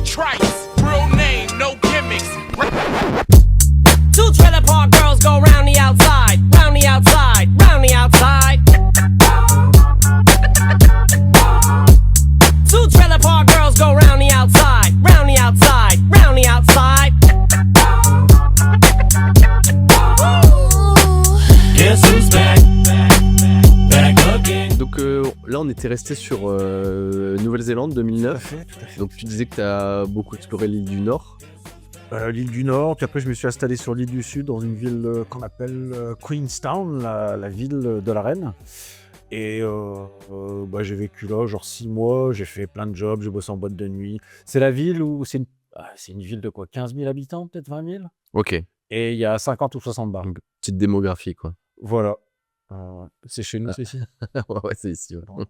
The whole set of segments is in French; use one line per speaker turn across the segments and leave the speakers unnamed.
trice. Real name, no gimmicks.
Two trailer park girls go round the outside, round the outside, round the outside. Two trailer park girls go round the outside, round the outside, round the outside.
Guess who's back? Back again.
Donc là, on était resté sur Nouvelle-Zélande 2009.
Tout à fait.
Donc tu disais que tu as beaucoup exploré l'île du Nord.
L'île du Nord, puis après je me suis installé sur l'île du Sud dans une ville qu'on appelle Queenstown, la ville de la reine. Et j'ai vécu là genre 6 mois, j'ai fait plein de jobs, j'ai bossé en boîte de nuit. C'est la ville où c'est une ville de quoi, 15 000 habitants, peut-être 20 000.
Ok,
Et il y a 50 ou 60 bars.
donc petite démographie quoi.
Voilà. C'est chez nous, c'est ici.
ouais, c'est ici. Ouais.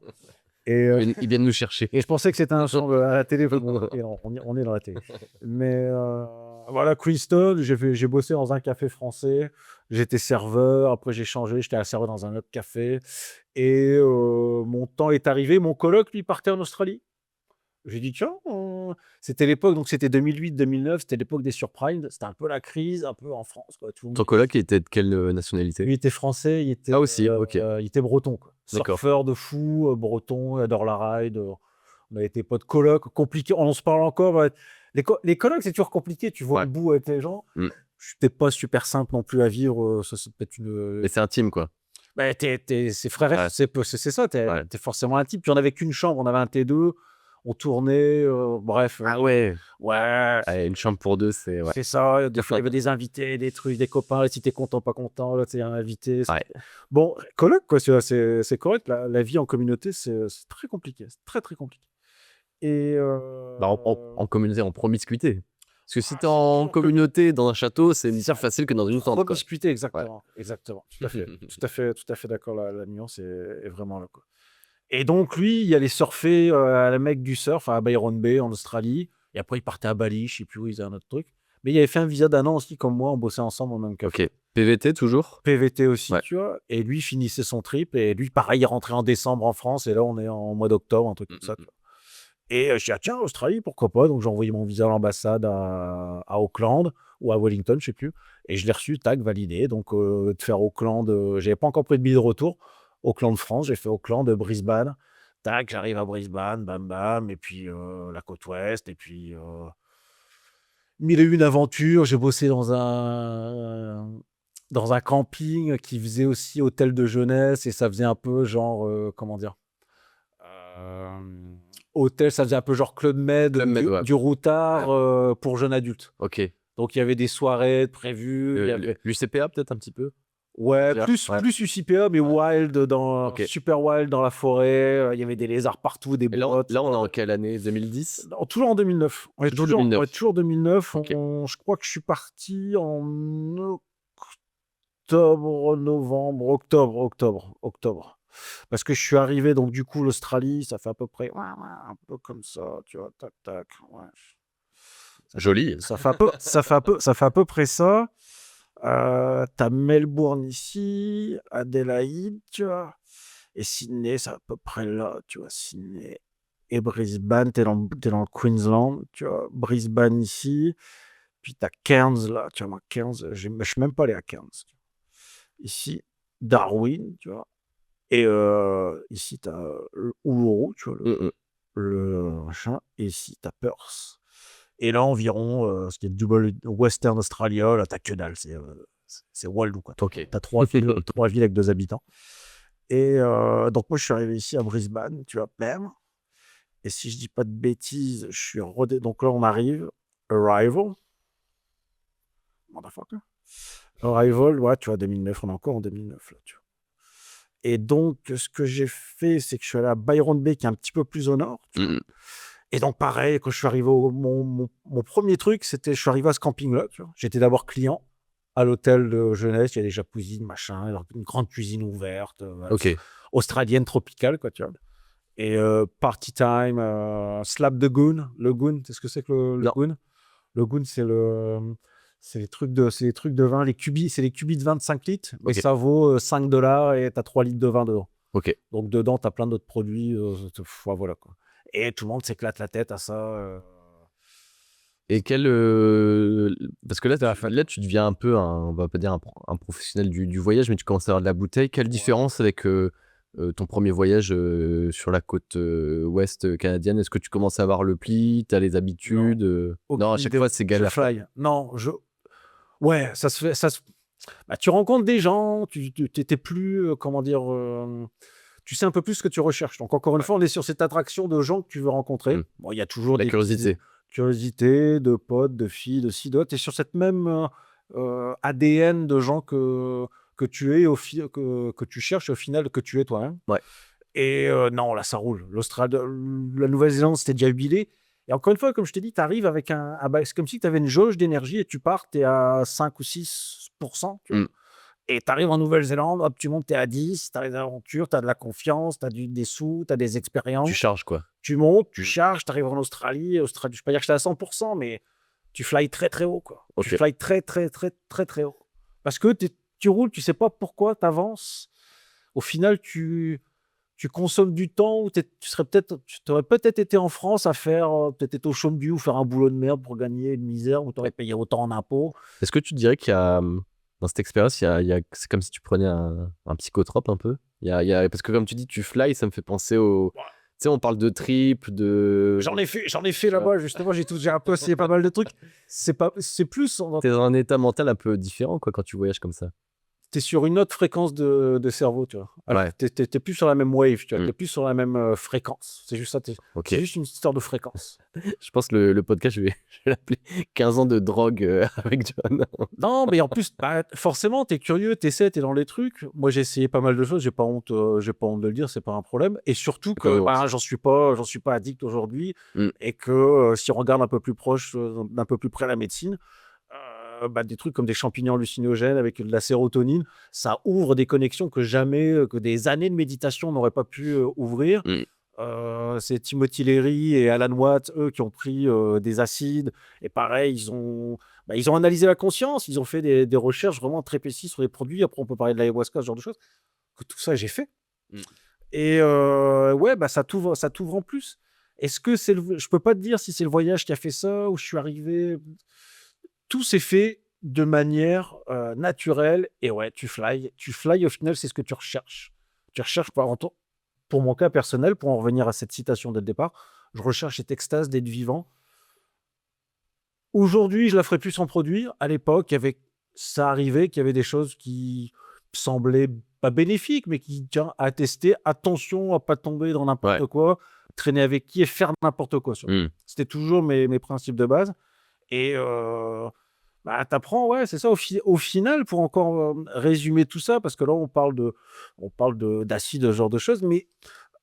Et,
Ils viennent nous chercher.
et je pensais que c'était un champ à la télé. Bon, et on est dans la télé. Mais voilà, Queenstown, j'ai bossé dans un café français. J'étais serveur. Après, j'ai changé. J'étais serveur dans un autre café. Et mon temps est arrivé. Mon coloc, lui, partait en Australie. J'ai dit, tiens, c'était l'époque, donc c'était 2008-2009. C'était l'époque des surprimes. C'était un peu la crise, un peu en France, quoi. Tout le monde.
Ton coloc était de quelle nationalité?
Lui était français, il était,
Ah aussi, ok.
il était breton, quoi.
D'accord.
Surfeur de fou, breton, il adore la ride. On a été potes coloc, compliqué. On se parle encore. Ouais. Les colocs, c'est toujours compliqué. Tu vois
Ouais.
le bout avec les gens.
Mm.
Je suis peut-être pas super simple non plus à vivre. Ça, c'est peut-être une.
Mais c'est intime quoi.
Bah, c'est frère,
Ouais.
c'est ça. T'es
Ouais.
forcément un type. Puis on avait qu'une chambre, on avait un T2. On tournait, bref.
Ouais.
Ouais.
Allez, une chambre pour deux, c'est ouais.
C'est ça, des fois il y avait des invités, des trucs, des copains, si t'es content, pas content, là, t'es un invité.
Ouais.
Bon, coloc, quoi, c'est correct. La vie en communauté, c'est très compliqué. C'est très, très compliqué. Et.
Bah, en communauté, en promiscuité. Parce que si t'es en communauté dans un château, c'est plus facile que dans une tente. Quoi.
Promiscuité, exactement. Exactement. Tout à fait d'accord. La nuance est vraiment là, quoi. Et donc, lui, il allait surfer à la Mecque du surf, à Byron Bay, en Australie. Et après, il partait à Bali, je sais plus où, il faisait un autre truc. Mais il avait fait un visa d'1 an aussi, comme moi, on bossait ensemble au même café.
Ok. PVT toujours?
PVT aussi,
Ouais.
tu vois. Et lui finissait son trip. Et lui, pareil, il rentrait en décembre en France. Et là, on est en mois d'octobre, un truc comme ça. Tu vois. Et je dis, ah, tiens, Australie, pourquoi pas. Donc, j'ai envoyé mon visa à l'ambassade à Auckland ou à Wellington, je sais plus. Et je l'ai reçu, tac, validé. Donc, de faire Auckland, j'avais pas encore pris de billet de retour. Auckland, France, j'ai fait Auckland, Brisbane. Tac, j'arrive à Brisbane, bam, bam. Et puis, la côte ouest. Et puis, mille et une aventures. J'ai bossé dans un camping qui faisait aussi hôtel de jeunesse. Et ça faisait un peu genre, comment dire, hôtel, ça faisait un peu genre Club Med,
ouais.
du routard pour jeunes adultes.
Ok.
Donc, il y avait des soirées prévues. il y avait...
L'UCPA peut-être un petit peu?
Ouais,
Déjà,
plus UCPA, mais wild, super wild dans la forêt. Il y avait des lézards partout, des
Et là,
bottes.
là, on est en quelle année? 2010?
Non, toujours en 2009. On est
Toujours
toujours
2009.
on est toujours 2009.
Ok.
Je crois que je suis parti en octobre, novembre, octobre. Parce que je suis arrivé, donc du coup, l'Australie, ça fait à peu près un peu comme ça, tu vois, tac, tac. Ouais.
Joli.
Ça fait à peu près ça. T'as Melbourne ici, Adélaïde, tu vois, et Sydney, c'est à peu près là, tu vois, Sydney. Et Brisbane, t'es dans le Queensland, tu vois, Brisbane ici, puis t'as Cairns là, tu vois, moi, Cairns, je suis même pas allé à Cairns. Ici, Darwin, tu vois, et ici, t'as Uluru, tu vois, le machin, et ici, t'as Perth. Et là, environ, ce qui est double Western Australia, là, t'as que dalle, c'est Waldo, quoi.
Ok.
T'as 3 villes avec 2 habitants. Et donc, moi, je suis arrivé ici à Brisbane, tu vois, même. Et si je dis pas de bêtises, je suis rodé. Donc là, on arrive. Arrival. Motherfucker. Arrival, ouais, tu vois, 2009, on est encore en 2009, là, tu vois. Et donc, ce que j'ai fait, c'est que je suis allé à Byron Bay, qui est un petit peu plus au nord, tu vois. Et donc, pareil, quand je suis arrivé mon premier truc, c'était, je suis arrivé à ce camping-là, tu vois. J'étais d'abord client à l'hôtel de jeunesse, il y a des jacuzzis, machin, une grande cuisine ouverte, voilà,
Ok.
australienne, tropicale, quoi, tu vois. Et party time, slap the goon. Le goon, tu sais ce que c'est que le goon? Le goon, c'est les trucs de vin, c'est les cubis de vin de 5 litres, mais ça vaut $5 et t'as 3 litres de vin dedans.
Ok.
Donc, dedans, t'as plein d'autres produits, voilà, quoi. Et tout le monde s'éclate la tête à ça.
Et parce que là, tu deviens un peu, on va pas dire un professionnel du voyage, mais tu commences à avoir de la bouteille. Quelle différence avec ton premier voyage sur la côte ouest canadienne? Est-ce que tu commences à avoir le pli, tu as les habitudes? Non, à chaque fois, c'est
Je
galère.
fly. Non, ouais, ça se fait. Bah, tu rencontres des gens, tu t'étais plus, comment dire, tu sais un peu plus ce que tu recherches. Donc, encore une fois, on est sur cette attraction de gens que tu veux rencontrer.
Mm.
Bon, il y a toujours
La
des
curiosité.
curiosités de potes, de filles, de ci, d'autres. Tu es sur cette même ADN de gens que tu es, que tu cherches au final, que tu es toi-même.
Ouais.
Et non, là, ça roule. L'Australie, la Nouvelle-Zélande, c'était déjà huilé. Et encore une fois, comme je t'ai dit, tu arrives avec c'est comme si tu avais une jauge d'énergie et tu pars, tu es à 5 ou 6%. Tu vois.
Mm.
Et tu arrives en Nouvelle-Zélande, hop, tu montes, tu es à 10, tu as des aventures, tu as de la confiance, tu as des sous, tu as des expériences.
Tu charges, quoi.
Tu montes, tu charges, tu arrives en Australie. Je ne peux pas dire que j'étais à 100%, mais tu fly très très haut, quoi.
Ok.
Tu fly très très très très très haut. Parce que tu roules, tu sais pas pourquoi tu avances. Au final, tu consommes du temps où tu aurais peut-être été en France à faire, peut-être été au chômage ou faire un boulot de merde pour gagner une misère où tu aurais payé autant en impôts.
Est-ce que tu dirais qu'il y a, dans cette expérience, c'est comme si tu prenais un psychotrope un peu? Parce que comme tu dis, tu fly, ça me fait penser au... Tu sais, on parle de trip, de...
J'en ai fait là-bas, justement, j'ai un peu essayé pas mal de trucs. C'est plus,
T'es dans un état mental un peu différent, quoi, quand tu voyages comme ça.
t'es sur une autre fréquence de cerveau, tu vois. Alors,
Ouais.
t'es plus sur la même wave, tu vois.
Mm.
T'es plus sur la même fréquence. C'est juste ça,
Ok.
c'est juste une histoire de fréquence.
Je pense que le podcast, je vais l'appeler 15 ans de drogue avec John.
Non, mais en plus, bah, forcément, t'es curieux, t'essaies, t'es dans les trucs. Moi, j'ai essayé pas mal de choses, j'ai pas honte de le dire, c'est pas un problème. Et surtout
pas
que
honte.
bah, j'en suis pas addict aujourd'hui.
Mm.
Et que si on regarde un peu plus proche, d'un peu plus près la médecine, bah, des trucs comme des champignons hallucinogènes avec de la sérotonine, ça ouvre des connexions que des années de méditation n'auraient pas pu ouvrir.
Mm.
C'est Timothy Leary et Alan Watts, eux, qui ont pris des acides. Et pareil, ils ont analysé la conscience, ils ont fait des recherches vraiment très précises sur les produits. Après, on peut parler de l'ayahuasca, ce genre de choses. Que tout ça, j'ai fait.
Mm.
Et ouais, bah, ça t'ouvre en plus. Est-ce que je peux pas te dire si c'est le voyage qui a fait ça ou je suis arrivé. Tout s'est fait de manière naturelle. Et ouais, tu fly. Au final, c'est ce que tu recherches. Tu recherches pour mon cas personnel, pour en revenir à cette citation dès le départ, je recherche cette extase d'être vivant. Aujourd'hui, je la ferais plus sans produire. À l'époque, ça arrivait qu'il y avait des choses qui semblaient pas bénéfiques, mais qui, tiens, à tester. Attention à pas tomber dans n'importe quoi, traîner avec qui et faire n'importe quoi.
Mm.
C'était toujours mes principes de base. Et bah, t'apprends, ouais, c'est ça. Au final, pour encore résumer tout ça, parce que là, on parle d'acide, ce genre de choses, mais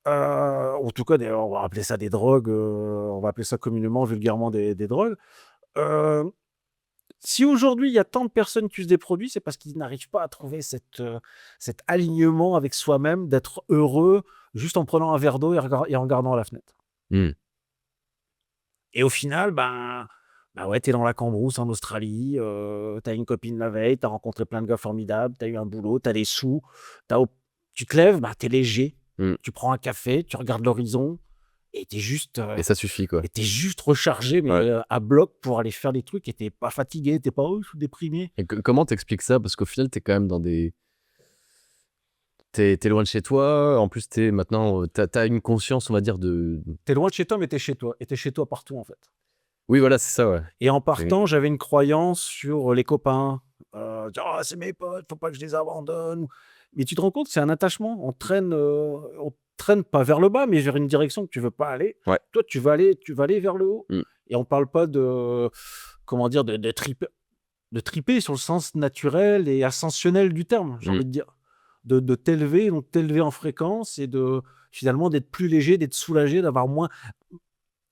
en tout cas, d'ailleurs, on va appeler ça des drogues, on va appeler ça communément, vulgairement des drogues. Si aujourd'hui, il y a tant de personnes qui usent des produits, c'est parce qu'ils n'arrivent pas à trouver cet alignement avec soi-même, d'être heureux juste en prenant un verre d'eau et en regardant à la fenêtre.
Mm.
Et au final, bah ouais, t'es dans la cambrousse en Australie, t'as une copine la veille, t'as rencontré plein de gars formidables, t'as eu un boulot, t'as des sous, tu te lèves, bah t'es léger,
Mm.
tu prends un café, tu regardes l'horizon et t'es juste,
Et ça suffit, quoi.
rechargé, mais
Ouais.
à bloc pour aller faire des trucs et t'es pas fatigué, t'es pas je suis déprimé.
Et comment t'expliques ça? Parce qu'au final, t'es quand même dans des... T'es loin de chez toi. En plus, maintenant, t'as une conscience, on va dire, de...
T'es loin de chez toi, mais t'es chez toi. Et t'es chez toi partout, en fait.
Oui, voilà, c'est ça, ouais.
Et en partant, j'avais une croyance sur les copains. Dire, ah, c'est mes potes, faut pas que je les abandonne. Mais tu te rends compte, c'est un attachement. On traîne pas vers le bas, mais vers une direction que tu veux pas aller.
Ouais.
Toi, tu vas aller vers le haut.
Mm.
Et on parle pas de, comment dire, de triper sur le sens naturel et ascensionnel du terme, j'ai envie de dire. De t'élever, donc t'élever en fréquence et finalement d'être plus léger, d'être soulagé, d'avoir moins.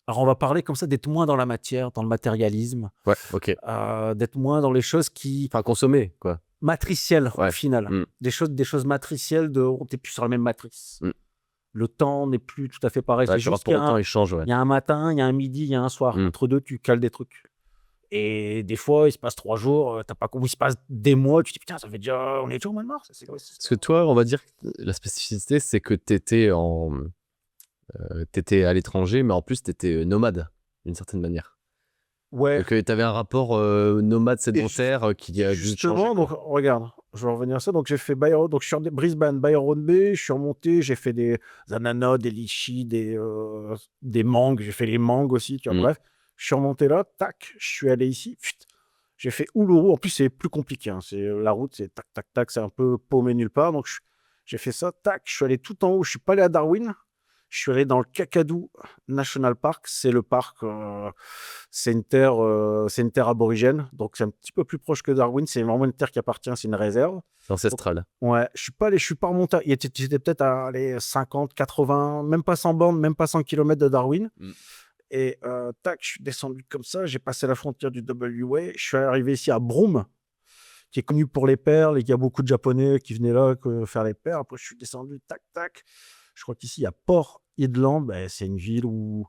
Alors, on va parler comme ça, d'être moins dans la matière, dans le matérialisme,
Ouais, ok.
d'être moins dans les choses qui
Enfin, consommer, quoi.
matricielles
Ouais.
au final.
Mm.
Des choses matricielles, t'es plus sur la même matrice.
Mm.
Le temps n'est plus tout à fait pareil.
Ouais,
C'est
tu
juste
rapport au temps, il change, ouais.
il y a un matin, il y a un midi, il y a un soir.
Mm.
Entre deux, tu cales des trucs. Et des fois, il se passe 3 jours, ou il se passe des mois, tu te dis putain, ça fait déjà, on est déjà au mois de mars.
Parce que toi, on va dire que la spécificité, c'est que t'étais à l'étranger, mais en plus, t'étais nomade, d'une certaine manière.
Ouais.
Donc, tu avais un rapport nomade sédentaire qui a dû changer.
Justement, donc regarde, je vais revenir à ça. Donc j'ai fait donc je suis en Brisbane, Byron Bay, je suis remonté, j'ai fait des ananas, des litchis, des mangues, j'ai fait les mangues aussi, tu vois.
Mm.
Bref, je suis remonté là, tac, je suis allé ici, j'ai fait Uluru. En plus, c'est plus compliqué, hein. C'est la route, c'est tac, tac, tac, c'est un peu paumé nulle part. Donc j'ai fait ça, tac, je suis allé tout en haut. Je suis pas allé à Darwin. Je suis allé dans le Kakadu National Park. C'est le parc, c'est une terre aborigène. Donc, c'est un petit peu plus proche que Darwin. C'est vraiment une terre qui appartient, c'est une réserve.
C'est ancestral.
Ouais, je suis pas remonté. J'étais peut-être à aller 50, 80, même pas 100 bornes, même pas 100 km de Darwin.
Mm.
Et tac, je suis descendu comme ça. J'ai passé la frontière du WA. Je suis arrivé ici à Broome, qui est connu pour les perles et qu'il y a beaucoup de Japonais qui venaient là faire les perles. Après, je suis descendu, tac, tac. Je crois qu'ici, il y a Port Hedland. Ben, c'est une ville où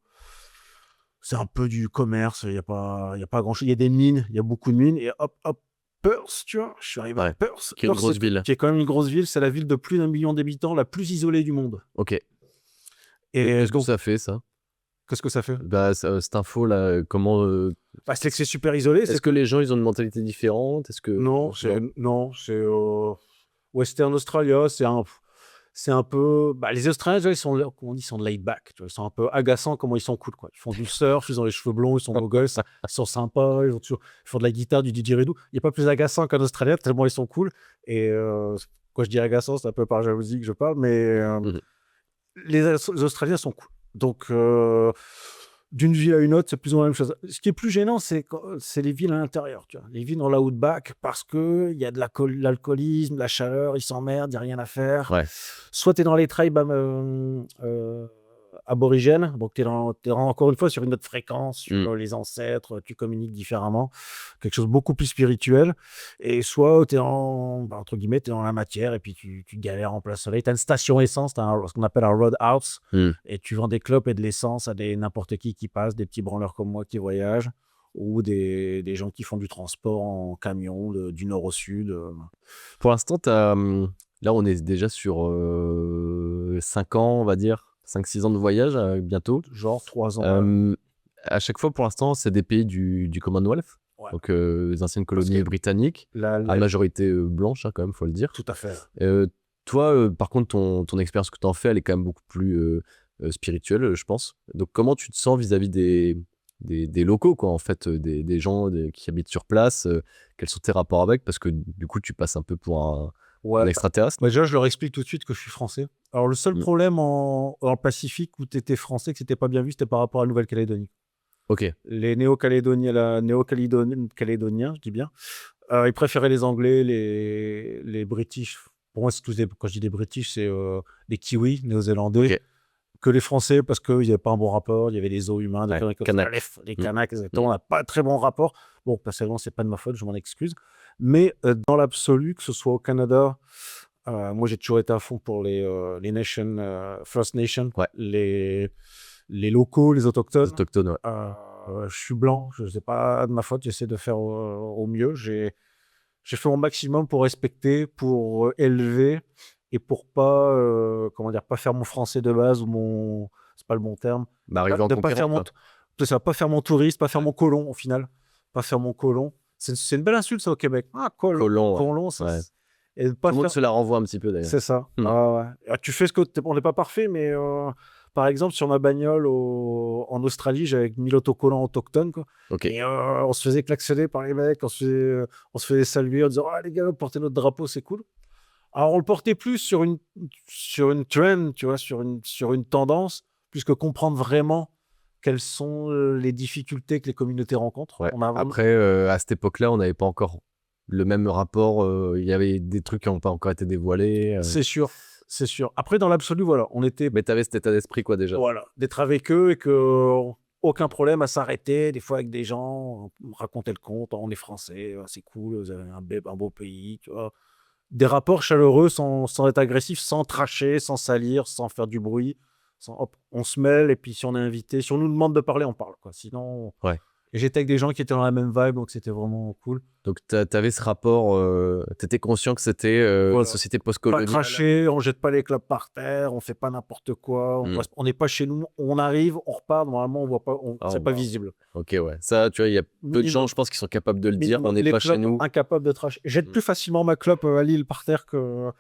c'est un peu du commerce. Il y a pas grand-chose. Il y a des mines. Il y a beaucoup de mines. Et hop, hop, Perth, tu vois. Je suis arrivé à
Ouais,
Perth.
qui est une
Perth,
grosse ville.
qui est quand même une grosse ville. C'est la ville de plus d'1 million d'habitants, la plus isolée du monde.
Ok.
Et
Qu'est-ce que
donc,
ça fait, ça?
qu'est-ce que ça fait?
Bah, cette info-là, comment.
Bah, c'est que c'est super isolé.
Est-ce que les gens, ils ont une mentalité différente? Est-ce que.
Non, c'est Western Australia, c'est un peu les Australiens, tu vois, ils sont comment on dit, ils sont laid back, tu vois, ils sont un peu agaçants comment ils sont cool, quoi. Ils font du surf, ils ont les cheveux blonds, ils sont beaux gosses, ils sont sympas, ils font de la guitare, du didgeridoo. Il n'y a pas plus agaçant qu'un Australien tellement ils sont cool. Et quand je dis agaçant, c'est un peu par jalousie que je parle, mais les Australiens sont cool. Donc d'une ville à une autre, c'est plus ou moins la même chose. Ce qui est plus gênant, c'est les villes à l'intérieur, tu vois. Les villes dans l'outback, parce qu'il y a de l'alcoolisme, de la chaleur, ils s'emmerdent, il n'y a rien à faire.
Ouais.
Soit tu es dans les tribes aborigènes, donc tu es encore une fois sur une autre fréquence, sur les ancêtres, tu communiques différemment, quelque chose de beaucoup plus spirituel. Et soit tu es entre guillemets, tu es dans la matière et puis tu galères en plein soleil. Tu as une station essence, tu as ce qu'on appelle un roadhouse, et tu vends des clopes et de l'essence à n'importe qui passe, des petits branleurs comme moi qui voyagent, ou des gens qui font du transport en camion du nord au sud.
Pour l'instant, là, on est déjà sur 5 ans, on va dire. 5-6 ans de voyage bientôt.
Genre 3 ans.
À chaque fois, pour l'instant, c'est des pays du Commonwealth.
Ouais.
Donc, les anciennes colonies britanniques. À majorité blanche, hein, quand même, il faut le dire.
Tout à fait.
Toi, par contre, ton expérience que tu en fais, elle est quand même beaucoup plus spirituelle, je pense. Donc, comment tu te sens vis-à-vis des locaux, quoi, en fait, des gens qui habitent sur place? Quels sont tes rapports avec? Parce que du coup, tu passes un peu pour un extraterrestre.
Déjà, je leur explique tout de suite que je suis français. Alors, le seul problème en Pacifique où tu étais français, que c'était pas bien vu, c'était par rapport à la Nouvelle-Calédonie.
Ok.
Les Néo-Calédoniens, je dis bien, ils préféraient les Anglais, les British. Pour moi, quand je dis des British, c'est des Kiwis, Néo-Zélandais, que les Français, parce qu'il n'y avait pas un bon rapport, il y avait des os humains, les Kanaks, exactement, on n'a pas un très bon rapport. Bon, personnellement, c'est pas de ma faute, je m'en excuse. Mais dans l'absolu, que ce soit au Canada, moi j'ai toujours été à fond pour les First Nation, les locaux, les autochtones.
Les autochtones, ouais.
Je suis blanc, je sais pas de ma faute, j'essaie de faire au mieux. J'ai fait mon maximum pour respecter, pour élever et pour pas pas faire mon français de base ou c'est pas le bon terme.
Arriver en conquérant,
pas faire mon touriste, pas faire mon colon au final, pas faire mon colon. C'est une belle insulte ça au Québec. Ah, colon, ça.
Ouais.
Et
Tout le monde se la renvoie un petit peu d'ailleurs.
C'est ça. Tu fais on n'est pas parfait, mais par exemple, sur ma bagnole en Australie, j'avais 1000 autocollants autochtones, quoi.
Okay.
Et on se faisait klaxonner par les mecs, on se faisait saluer en disant « Ah, les gars, portez notre drapeau, c'est cool ». Alors, on le portait plus sur une trend, tu vois, sur une tendance, plus que comprendre vraiment quelles sont les difficultés que les communautés rencontrent.
Ouais. Après, à cette époque-là, on n'avait pas encore le même rapport. Il y avait des trucs qui n'ont pas encore été dévoilés.
C'est sûr. Après, dans l'absolu, voilà, on était...
Mais tu avais cet état d'esprit, quoi, déjà.
Voilà, d'être avec eux et que aucun problème à s'arrêter, des fois avec des gens, raconter le conte, on est français, c'est cool, vous avez un beau pays, tu vois. Des rapports chaleureux sans être agressif, sans tracher, sans salir, sans faire du bruit. Hop, on se mêle et puis si on est invité, si on nous demande de parler, on parle, quoi. Sinon, Et j'étais avec des gens qui étaient dans la même vibe, donc c'était vraiment cool.
Donc, t'avais ce rapport, t'étais conscient que c'était
Voilà.
une société
Pas
post-coloniale.
cracher, on jette pas les clubs par terre, on fait pas n'importe quoi, on n'est pas chez nous, on arrive, on repart, normalement on voit pas,
Ah,
c'est pas
wow.
visible.
Ok, ouais. Ça, tu vois, il y a peu de gens, je pense, qui sont capables de le dire. On n'est
Les
pas chez
clubs
nous.
incapables de trash. Jette plus facilement ma clope à Lille par terre que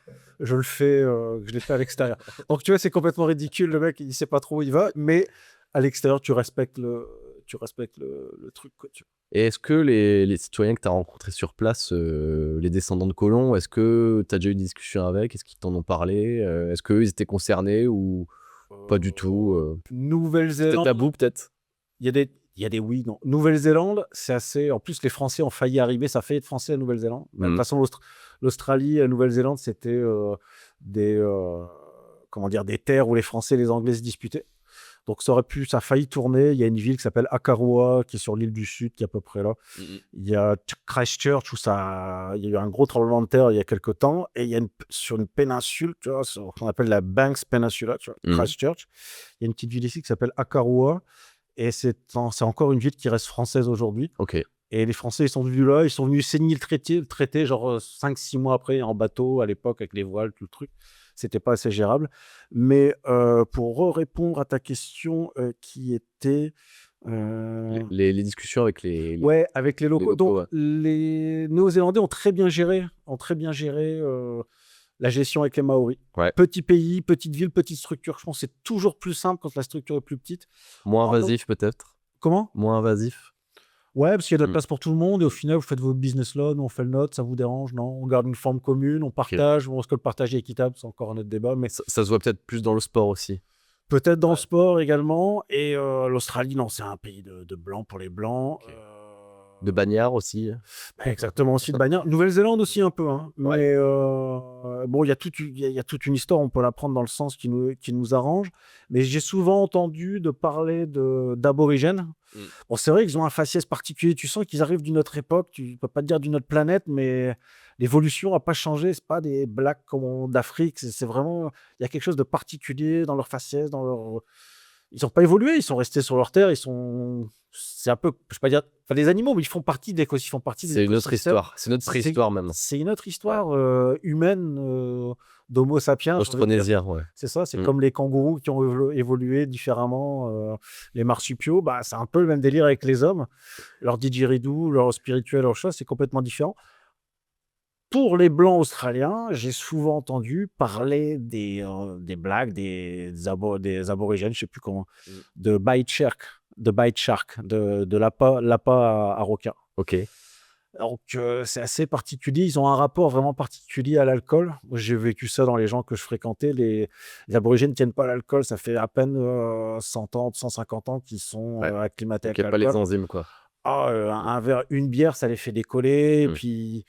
je le fais, que je l'ai fait à l'extérieur. Donc tu vois, c'est complètement ridicule, le mec il sait pas trop où il va, mais à l'extérieur tu respectes le truc, quoi, tu vois.
Et est-ce que les citoyens que tu as rencontrés sur place, les descendants de colons, est-ce que tu as déjà eu une discussion avec? Est-ce qu'ils t'en ont parlé? Est-ce qu'eux, ils étaient concernés ou pas du tout? C'était
Nouvelle-Zélande,
tabou, peut-être?
il y a des oui, non. Nouvelle-Zélande, c'est assez. En plus, les Français ont failli arriver, ça a failli être français à Nouvelle-Zélande. De toute façon, l'Australie, la Nouvelle-Zélande, c'était des terres où les Français et les Anglais se disputaient. Donc ça a failli tourner. Il y a une ville qui s'appelle Akarua, qui est sur l'île du Sud, qui est à peu près là. Il y a Christchurch, où il y a eu un gros tremblement de terre il y a quelques temps. Et il y a sur une péninsule, tu vois, qu'on appelle la Banks Peninsula, tu vois, Christchurch. Il y a une petite ville ici qui s'appelle Akarua. Et c'est encore une ville qui reste française aujourd'hui.
Ok.
Et les Français, ils sont venus là, ils sont venus signer le traité genre 5-6 mois après, en bateau, à l'époque, avec les voiles, tout le truc. C'était pas assez gérable. Mais pour répondre à ta question qui était...
Les discussions avec les
Ouais, avec les locaux.
locaux,
Donc,
ouais.
les Néo-Zélandais ont très bien géré la gestion avec les Maoris.
Ouais.
Petit pays, petite ville, petite structure. Je pense que c'est toujours plus simple quand la structure est plus petite.
Moins invasif, peut-être?
Comment?
Moins invasif?
Ouais, parce qu'il y a de la place pour tout le monde et au final, vous faites votre business là, nous on fait le nôtre, ça vous dérange? Non, on garde une forme commune, on partage. Bon, est-ce que le partage est équitable? C'est encore un autre débat, mais
Ça se voit peut-être plus dans le sport aussi.
peut-être dans le sport également. Et l'Australie, non, c'est un pays de blancs pour les blancs.
De bagnards aussi.
Exactement, aussi de bagnards. Nouvelle-Zélande aussi un peu, hein. Mais bon, il y a toute une histoire, on peut la prendre dans le sens qui nous arrange. Mais j'ai souvent entendu parler d'aborigènes. Bon, c'est vrai qu'ils ont un faciès particulier. Tu sens qu'ils arrivent d'une autre époque. Tu ne peux pas te dire d'une autre planète, mais l'évolution n'a pas changé. Ce pas des blacks comme d'Afrique. C'est vraiment... Il y a quelque chose de particulier dans leur faciès, dans leur... Ils n'ont pas évolué, ils sont restés sur leur terre, c'est un peu, je ne vais pas dire, enfin, les animaux, mais ils font partie des écosystèmes.
C'est une autre histoire. C'est notre histoire même.
C'est une autre histoire humaine d'Homo sapiens.
Austronésien, ouais.
C'est ça, c'est comme les kangourous qui ont évolué différemment, les marsupiaux, bah, c'est un peu le même délire avec les hommes. Leur didgeridoo, leur spirituel, leur chose, c'est complètement différent. Pour les Blancs australiens, j'ai souvent entendu parler des Blacks, des aborigènes, je ne sais plus comment, de bite shark, de l'appât à requin.
Ok.
Donc, c'est assez particulier. Ils ont un rapport vraiment particulier à l'alcool. Moi, j'ai vécu ça dans les gens que je fréquentais. Les aborigènes ne tiennent pas à l'alcool. Ça fait à peine 100 ans, 150 ans qu'ils sont acclimatés
Donc, il
avec
n'y a pas
l'alcool.
les enzymes, quoi.
Un verre, une bière, ça les fait décoller. Et puis...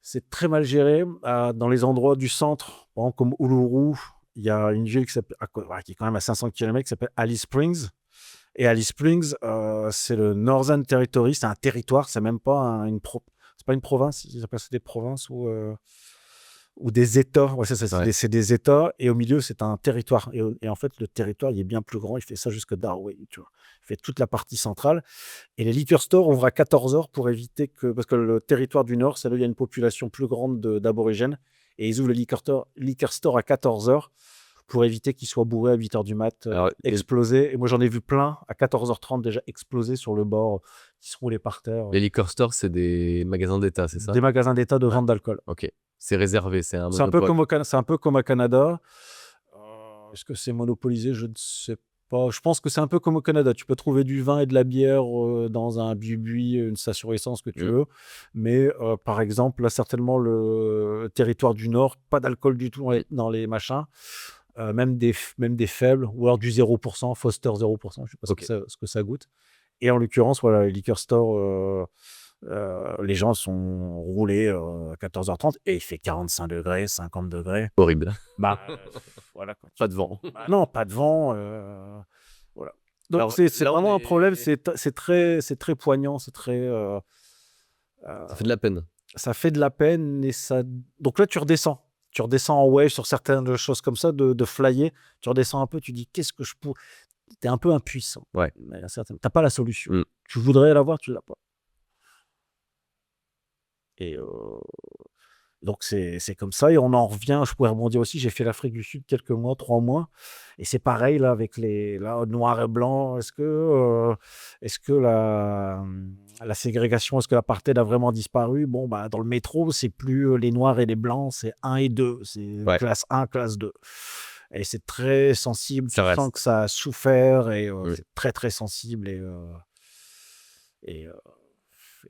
C'est très mal géré. Dans les endroits du centre, par exemple, comme Uluru, il y a une ville qui est quand même à 500 km qui s'appelle Alice Springs. Et Alice Springs, c'est le Northern Territory, c'est un territoire, c'est même pas c'est pas une province, ils appellent ça des provinces ou des États. Ouais, c'est des États et au milieu, c'est un territoire. Et en fait, le territoire, il est bien plus grand, il fait ça jusque Darwin, tu vois. Il fait toute la partie centrale. Et les liquor stores ouvrent à 14h pour éviter parce que le territoire du Nord, c'est là où il y a une population plus grande d'aborigènes. Et ils ouvrent le liquor store à 14h pour éviter qu'ils soient bourrés à 8h du mat, explosés. Et moi, j'en ai vu plein à 14h30 déjà exploser sur le bord, qui se roulaient par terre.
Les liquor stores, c'est des magasins d'État, c'est ça?
Des magasins d'État de vente d'alcool.
Ok. C'est réservé, c'est un monopole.
C'est un peu comme au Canada. Est-ce que c'est monopolisé? Je ne sais pas. Je pense que c'est un peu comme au Canada. Tu peux trouver du vin et de la bière dans un buis, une station essence que tu veux. Mais par exemple, là, certainement, le territoire du Nord, pas d'alcool du tout dans les machins. Même des faibles, ou alors du 0%, Foster 0%. Je ne sais pas ce que ça goûte. Et en l'occurrence, voilà, les liquor stores... les gens sont roulés à 14h30 et il fait 45 degrés, 50 degrés.
Horrible.
Bah, voilà, quoi.
Pas de vent.
Bah, non, pas de vent. Voilà. Donc, alors, c'est vraiment un problème. C'est très poignant. C'est très.
Ça fait de la peine.
Ça fait de la peine. Et ça... Donc là, tu redescends. Tu redescends en wave sur certaines choses comme ça, de flyer. Tu redescends un peu, tu dis qu'est-ce que je peux. T'es un peu impuissant.
Ouais.
T'as pas la solution. Tu voudrais l'avoir, tu l'as pas. Et donc, c'est comme ça. Et on en revient, je pourrais rebondir aussi. J'ai fait l'Afrique du Sud quelques mois, 3 mois. Et c'est pareil, là, avec là, noir et blanc. Est-ce que la ségrégation, est-ce que l'apartheid a vraiment disparu? Bon, bah, dans le métro, c'est plus les noirs et les blancs, c'est 1 et 2. C'est
Ouais.
classe 1, classe 2. Et c'est très sensible.
Ça
Tu
reste.
sens que ça a souffert. Et
Oui.
c'est très, très sensible. Et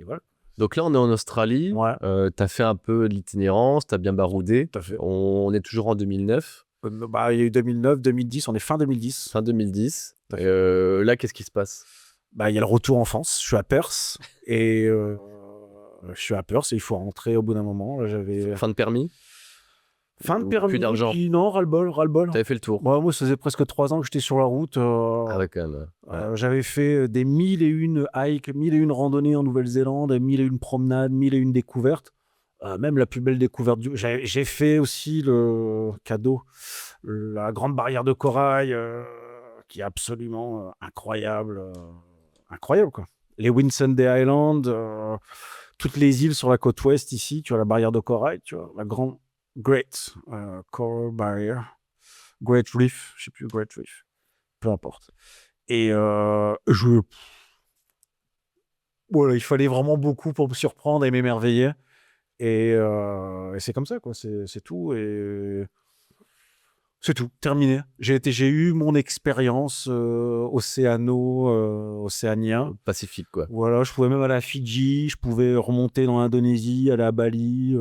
voilà.
Donc là, on est en Australie.
Ouais.
Tu as fait un peu de l'itinérance, tu as bien baroudé.
Tout à fait.
On est toujours en 2009,
Bah, il y a eu 2009, 2010, on est fin 2010.
fin 2010.
Tout à fait.
Là, qu'est-ce qui se passe?
Bah, il y a le retour en France. Je suis à Perth et il faut rentrer au bout d'un moment. Là, j'avais
Fin de permis?
fin de
Ou
permis.
plus d'argent?
Puis non, ras-le-bol.
T'avais fait le tour?
Moi, ça faisait presque 3 ans que j'étais sur la route.
Ah ouais, quand même. Ouais.
J'avais fait des 1001 hikes, 1001 randonnées en Nouvelle-Zélande, 1001 promenades, 1001 découvertes. Même la plus belle découverte j'ai fait aussi le cadeau, la grande barrière de corail, qui est absolument incroyable. Incroyable, quoi. Les Whitsunday Islands, toutes les îles sur la côte ouest ici, tu as la barrière de corail, tu vois, la grande Great Coral Barrier, Great Reef, je sais plus, Great Reef, peu importe. Et voilà, il fallait vraiment beaucoup pour me surprendre et m'émerveiller. Et c'est comme ça, quoi. C'est tout. Et c'est tout, terminé. J'ai eu mon expérience océanien.
Pacifique, quoi.
Voilà, je pouvais même aller à Fidji, je pouvais remonter dans l'Indonésie, aller à Bali.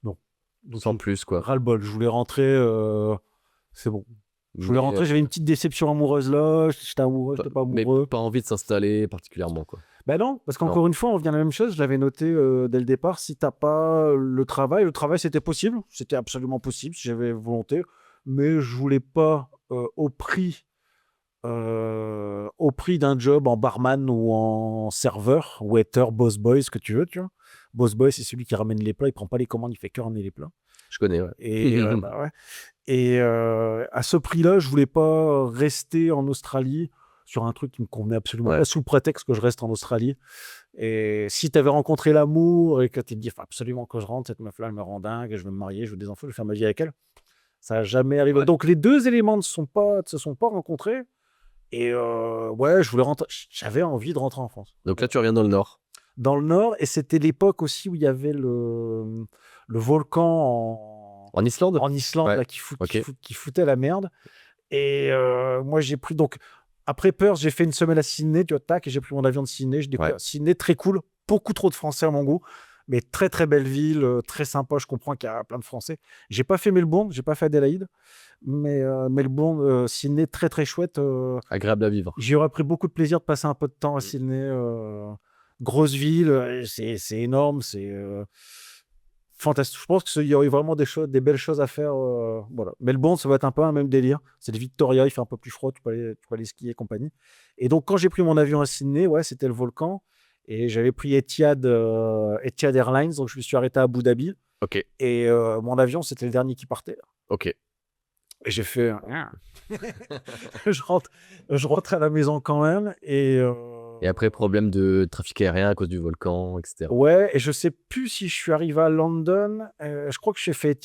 Non. Donc,
Sans plus, quoi.
ras-le-bol. Je voulais rentrer. C'est bon. Je voulais rentrer. J'avais une petite déception amoureuse là. J'étais amoureux, j'étais pas
Mais
amoureux.
pas envie de s'installer particulièrement, quoi.
Ben non, parce qu'encore une fois, on revient à la même chose. Je l'avais noté dès le départ. Si t'as pas le travail c'était possible. C'était absolument possible si j'avais volonté. Mais je voulais pas au prix d'un job en barman ou en serveur, waiter, boss boy, ce que tu veux, tu vois. Boss boy, c'est celui qui ramène les plats. Il prend pas les commandes, il fait que ramener les plats.
Je connais, ouais.
Et bah ouais. Et à ce prix-là, je voulais pas rester en Australie sur un truc qui me convenait absolument pas, sous le prétexte que je reste en Australie. Et si tu avais rencontré l'amour et que tu te dis, faut absolument que je rentre, cette meuf-là, elle me rend dingue, je veux me marier, je veux des enfants, je veux faire ma vie avec elle, ça n'a jamais arrivé. Donc les deux éléments ne se sont pas rencontrés. Et je voulais rentrer, j'avais envie de rentrer en France.
Donc là, tu reviens dans le Nord.
Dans le Nord, et c'était l'époque aussi où il y avait le volcan
En Islande?
en Islande
Ouais.
là, qui foutait la merde. Et moi, j'ai pris donc après Perth, j'ai fait une semaine à Sydney, tu vois, tac, et j'ai pris mon avion de Sydney. Je découvre Sydney, très cool, beaucoup trop de Français à mon goût, mais très très belle ville, très sympa. Je comprends qu'il y a plein de Français. J'ai pas fait Melbourne, j'ai pas fait Adélaïde, mais Melbourne, Sydney, très très chouette.
Agréable à vivre.
J'y aurais pris beaucoup de plaisir de passer un peu de temps à Sydney. Grosse ville, c'est énorme, c'est fantastique. Je pense qu'il y aurait vraiment des belles choses à faire. Voilà. Melbourne, ça va être un peu un même délire. C'est le Victoria, il fait un peu plus froid, tu peux aller skier et compagnie. Et donc, quand j'ai pris mon avion à Sydney, c'était le volcan. Et j'avais pris Etihad Airlines, donc je me suis arrêté à Abu Dhabi.
Ok.
Et mon avion, c'était le dernier qui partait.
Ok.
Et j'ai fait... je rentre à la maison quand même. Et
après, problème de trafic aérien à cause du volcan, etc.
Ouais, et je sais plus si je suis arrivé à London. Je crois que j'ai fait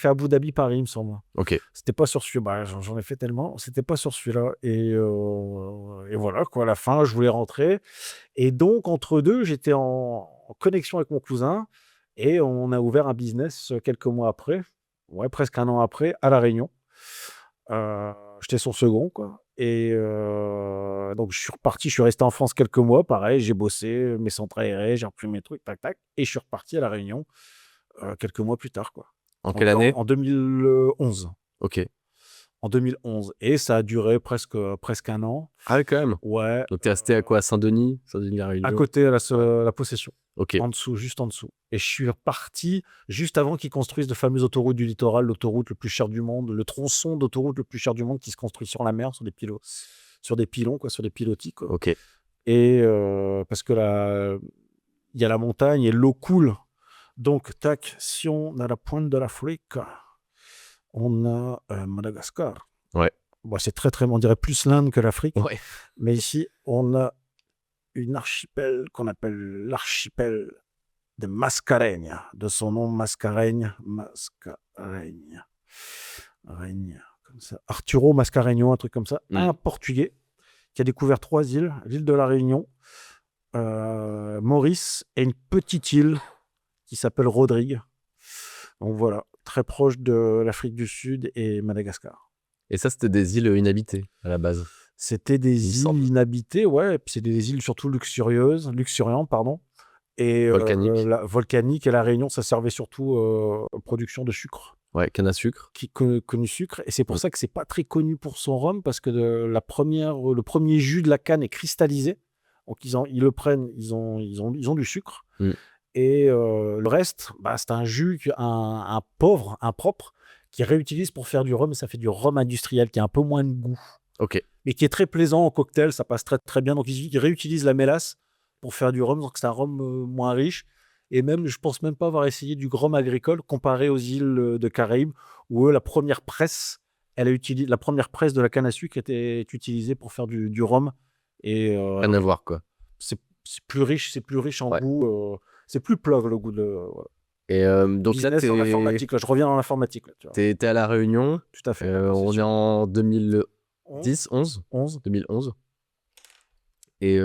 Abu Dhabi, Paris, il me semble.
Ok.
C'était pas sur celui-là. J'en ai fait tellement. C'était pas sur celui-là. Et voilà, quoi. À la fin, je voulais rentrer. Et donc, entre deux, j'étais en connexion avec mon cousin. Et on a ouvert un business quelques mois après. Ouais, presque un an après, à La Réunion. J'étais son second, quoi. Et donc, je suis reparti. Je suis resté en France quelques mois. Pareil, j'ai bossé, mes centres aérés, j'ai repris mes trucs, tac, tac. Et je suis reparti à La Réunion quelques mois plus tard, quoi.
En quelle année?
En 2011.
Ok.
En 2011. Et ça a duré presque un an.
Ah oui, quand même.
Ouais.
Donc, t'es resté à quoi? Saint-Denis? La Réunion?
À côté, à la Possession.
Ok.
En dessous, juste en dessous. Et je suis reparti juste avant qu'ils construisent la fameuse autoroute du littoral, l'autoroute le plus cher du monde, le tronçon d'autoroute le plus cher du monde qui se construit sur la mer, sur des pilons, quoi, sur des pilotis, quoi.
Ok.
Et parce que il y a la montagne et l'eau coule. Donc, tac, si on a la pointe de l'Afrique, on a Madagascar.
Ouais.
Bon, c'est très, très, on dirait plus l'Inde que l'Afrique.
Ouais.
Mais ici, on a une archipel qu'on appelle l'archipel de Mascarenhas, de son nom Mascarenhas, Règne, comme ça. Arturo Mascarenhas, un truc comme ça. Un Portugais qui a découvert 3 îles, l'île de la Réunion, Maurice et une petite île qui s'appelle Rodrigue. Donc voilà, très proche de l'Afrique du Sud et Madagascar.
Et ça, c'était des îles inhabitées à la base.
C'était des
Il me
îles
semble.
inhabitées, ouais, et puis c'est des îles surtout luxuriantes, pardon. Et volcaniques. Et la Réunion, ça servait surtout aux productions de sucre,
Ouais, canne à sucre.
qui connu sucre. Et c'est pour ça que c'est pas très connu pour son rhum, parce que le premier jus de la canne est cristallisé. Donc ils le prennent, ils ont du sucre.
Mm.
Et le reste, bah, c'est un jus, un propre, qu'ils réutilisent pour faire du rhum. Et ça fait du rhum industriel qui a un peu moins de goût,
Ok.
mais qui est très plaisant en cocktail. Ça passe très très bien. Donc ils réutilisent la mélasse pour faire du rhum. Donc c'est un rhum moins riche. Et même, je pense même pas avoir essayé du rhum agricole comparé aux îles de Caraïbes, où eux, la première presse de la canne à sucre est utilisée pour faire du rhum. Et
Rien à voir, quoi.
c'est plus riche en
Ouais.
goût. C'est plus plug le goût de voilà.
Et donc là,
Business dans l'informatique. Là, je reviens dans l'informatique. Là, tu vois.
t'es à La Réunion.
Tout à fait.
On
C'est
est
sûr.
en 2010,
11.
2011. Et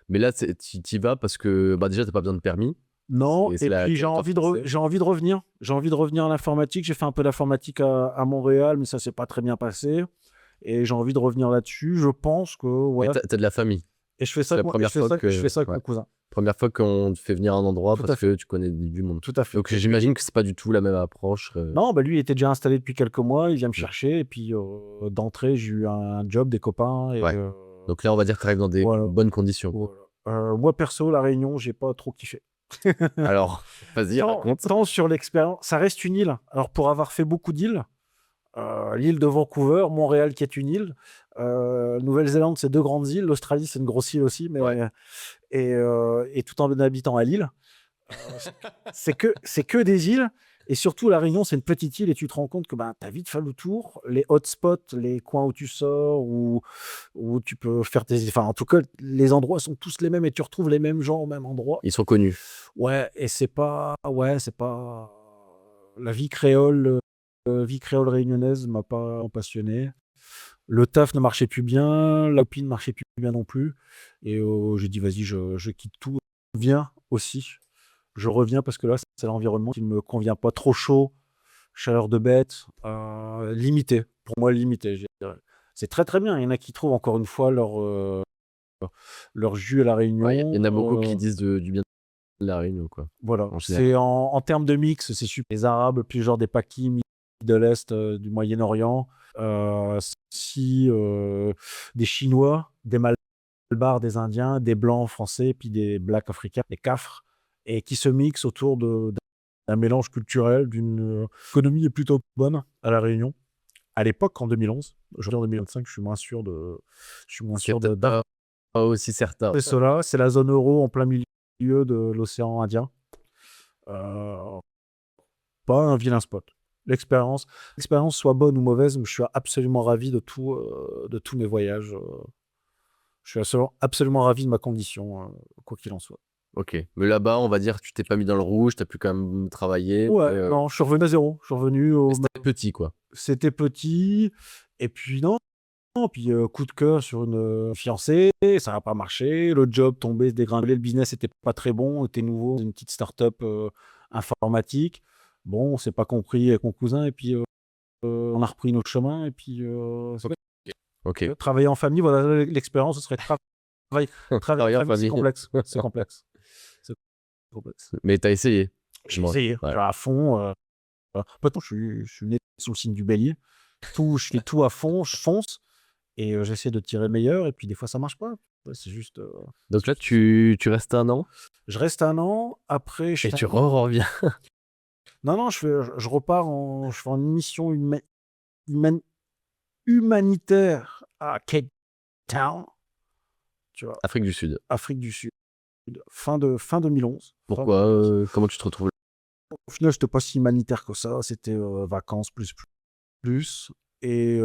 mais là, t'y vas parce que bah, déjà, t'as pas besoin de permis.
Non,
Et c'est
et
la
puis j'ai
territoire
envie de
français.
j'ai envie de revenir. J'ai envie de revenir à l'informatique. J'ai fait un peu d'informatique à Montréal, mais ça s'est pas très bien passé. Et j'ai envie de revenir là-dessus. Je pense que
Mais
ouais.
t'as de la famille.
Et je fais
c'est
ça
la
avec
première fois
je fais ça avec
ouais.
mon cousin.
Première fois qu'on te fait venir à un endroit
Tout à
parce que tu connais du monde.
Tout à fait.
Donc j'imagine que c'est pas du tout la même approche.
Non, bah lui, il était déjà installé depuis quelques mois. Il vient me chercher. Et puis d'entrée, j'ai eu un job, des copains. Et,
Ouais. Donc là, on va dire que t'arrives dans des
Voilà.
bonnes conditions. quoi.
voilà. Moi, perso, la Réunion, j'ai pas trop kiffé.
Alors, vas-y, raconte.
Tant sur l'expérience, ça reste une île. Alors pour avoir fait beaucoup d'îles, l'île de Vancouver, Montréal qui est une île, Nouvelle-Zélande c'est 2 grandes îles, l'Australie c'est une grosse île aussi, mais
Ouais.
et tout en habitant à l'île, c'est que des îles. Et surtout, la Réunion, c'est une petite île et tu te rends compte que ben, tu as vite fait le tour. Les hotspots, les coins où tu sors, où tu peux faire tes. Enfin, en tout cas, les endroits sont tous les mêmes et tu retrouves les mêmes gens au même endroit.
Ils sont connus.
Ouais, et c'est pas. La vie créole réunionnaise m'a pas passionné. Le taf ne marchait plus bien, la copine ne marchait plus bien non plus. Et j'ai dit, vas-y, je quitte tout. Je reviens parce que là, c'est l'environnement qui ne me convient pas. Trop chaud, chaleur de bête, limité. Pour moi, limité, je dirais. C'est très très bien. Il y en a qui trouvent encore une fois leur jus à La Réunion.
Ouais, il y en a beaucoup qui disent du bien de La Réunion, quoi.
Voilà.
En général.
C'est en termes de mix, c'est super. Les Arabes, plus genre des Pakis, de l'Est, du Moyen-Orient. Des Chinois, des Malbars, des Indiens, des Blancs français, puis des Blacks africains, des Cafres, et qui se mixent autour d'un mélange culturel, d'une économie est plutôt bonne à La Réunion. À l'époque, en 2011, aujourd'hui en 2025, je suis moins sûr
C'est peut-être pas aussi certain.
cela. C'est la zone euro en plein milieu de l'océan Indien. Pas un vilain spot. L'expérience soit bonne ou mauvaise, mais je suis absolument ravi de tous mes voyages. Je suis absolument ravi de ma condition, quoi qu'il en soit.
Ok. Mais là-bas, on va dire que tu t'es pas mis dans le rouge, t'as pu quand même travailler.
Ouais, non, je suis revenu à zéro. Je suis revenu au.
C'était petit, quoi.
C'était petit, et puis non. Puis coup de cœur sur une fiancée, ça n'a pas marché. Le job tombait, se dégringolait, le business n'était pas très bon, était nouveau, une petite start-up informatique. Bon, on s'est pas compris avec mon cousin, et puis on a repris notre chemin, et puis
Ok.
travailler en famille, voilà l'expérience, ce serait travailler en famille, c'est complexe. C'est complexe.
Mais t'as essayé.
J'ai
Ouais.
essayé,
Ouais.
à fond. Voilà. Pourtant, je suis né sous le signe du bélier. Je fais tout à fond, je fonce, et j'essaie de tirer le meilleur, et puis des fois ça marche pas. Ouais, c'est juste.
Donc là, tu restes 1 an
Je reste 1 an, après.
et tu reviens.
Non, je repars je fais une mission humanitaire à Cape Town, tu vois,
Afrique du Sud.
Afrique du Sud, fin 2011.
Pourquoi comment tu te retrouves là?
Au final, c'était pas si humanitaire que ça. C'était vacances plus. Et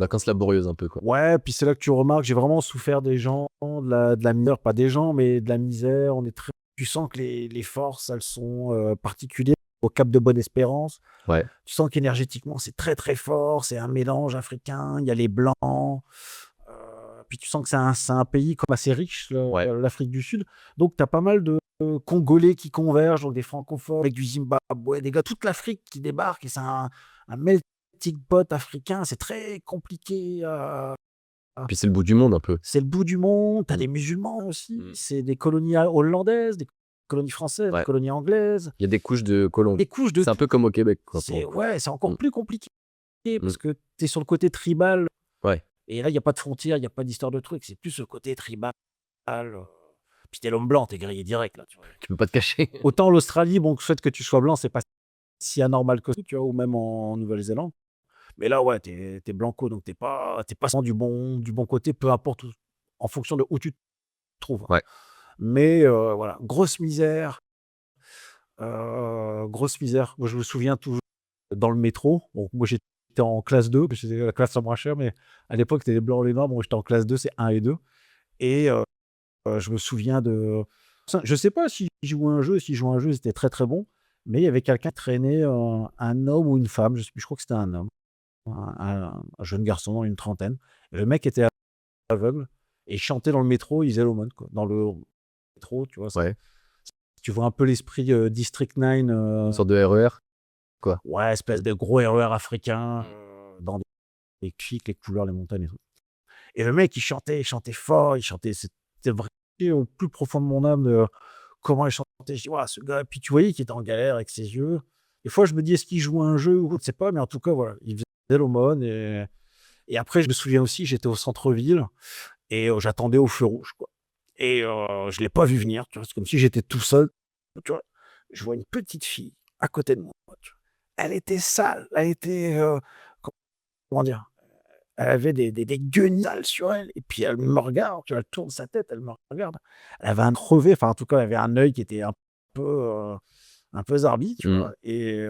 Vacances laborieuses un peu, quoi.
Ouais, puis c'est là que tu remarques, j'ai vraiment souffert des gens, de la misère, pas des gens, mais de la misère. Tu sens que les forces, elles sont particulières au Cap de Bonne-Espérance.
Ouais.
Tu sens qu'énergétiquement, c'est très très fort, c'est un mélange africain, il y a les blancs. Puis tu sens que c'est un pays comme assez riche,
Ouais.
l'Afrique du Sud. Donc tu as pas mal de Congolais qui convergent, donc des francophones, avec du Zimbabwe, des gars, toute l'Afrique qui débarque, et c'est un melting pot africain, c'est très compliqué.
Puis c'est le bout du monde un peu.
C'est le bout du monde, tu as
Mm.
des musulmans aussi,
Mm.
c'est des colonies hollandaises, des colonies françaises,
Ouais.
des colonies anglaises,
Il y a des couches de colons.
des couches de
C'est un peu comme au Québec, quoi.
c'est encore
Mm.
plus compliqué parce
Mm.
que tu es sur le côté tribal.
Ouais.
Et là, il n'y a pas de frontières, il n'y a pas d'histoire de trucs, c'est plus ce côté tribal. Puis t'es l'homme blanc, t'es grillé direct là. Tu vois.
Tu peux pas te cacher.
Autant l'Australie, bon, le fait que tu sois blanc, c'est pas si anormal que ça, tu vois, ou même en Nouvelle-Zélande. Mais là, ouais, t'es blanco, donc t'es pas sans du bon côté, peu importe en fonction de où tu te trouves.
Ouais.
Mais voilà, grosse misère. Grosse misère. Moi, je me souviens toujours dans le métro. Bon, moi, j'étais en classe 2, parce que c'était la classe la moins chère, mais à l'époque, c'était les blancs, les noirs. Moi, j'étais en classe 2, c'est 1 et 2. Et je me souviens de. Je sais pas s'ils jouaient un jeu, c'était très très bon, mais il y avait quelqu'un qui traînait un homme ou une femme, je sais plus, je crois que c'était un homme, un jeune garçon, une trentaine. Et le mec était aveugle et il chantait dans le métro, il faisait l'aumône, quoi. Dans le métro, tu vois.
Ouais.
Tu vois un peu l'esprit District 9.
Une sorte de RER.
Ouais, espèce de gros RER africain, dans les clics, les couleurs, les montagnes et tout. Et le mec, il chantait fort, c'était vraiment au plus profond de mon âme de comment il chantait. Je dis, ouais, ce gars, puis tu voyais qu'il était en galère avec ses yeux. Des fois, je me dis, est-ce qu'il joue un jeu ou je ne sais pas, mais en tout cas, voilà, il faisait l'aumône. Et après, je me souviens aussi, j'étais au centre-ville et j'attendais au feu rouge, quoi. Et je ne l'ai pas vu venir, tu vois, c'est comme si j'étais tout seul. Tu vois, je vois une petite fille à côté de moi. Tu vois. Elle était sale, elle était, comment dire, elle avait des guenilles sur elle, et puis elle me regarde, tu vois, elle tourne sa tête, elle me regarde. Elle avait un crevé, enfin en tout cas, elle avait un œil qui était un peu zarbi, tu vois. Et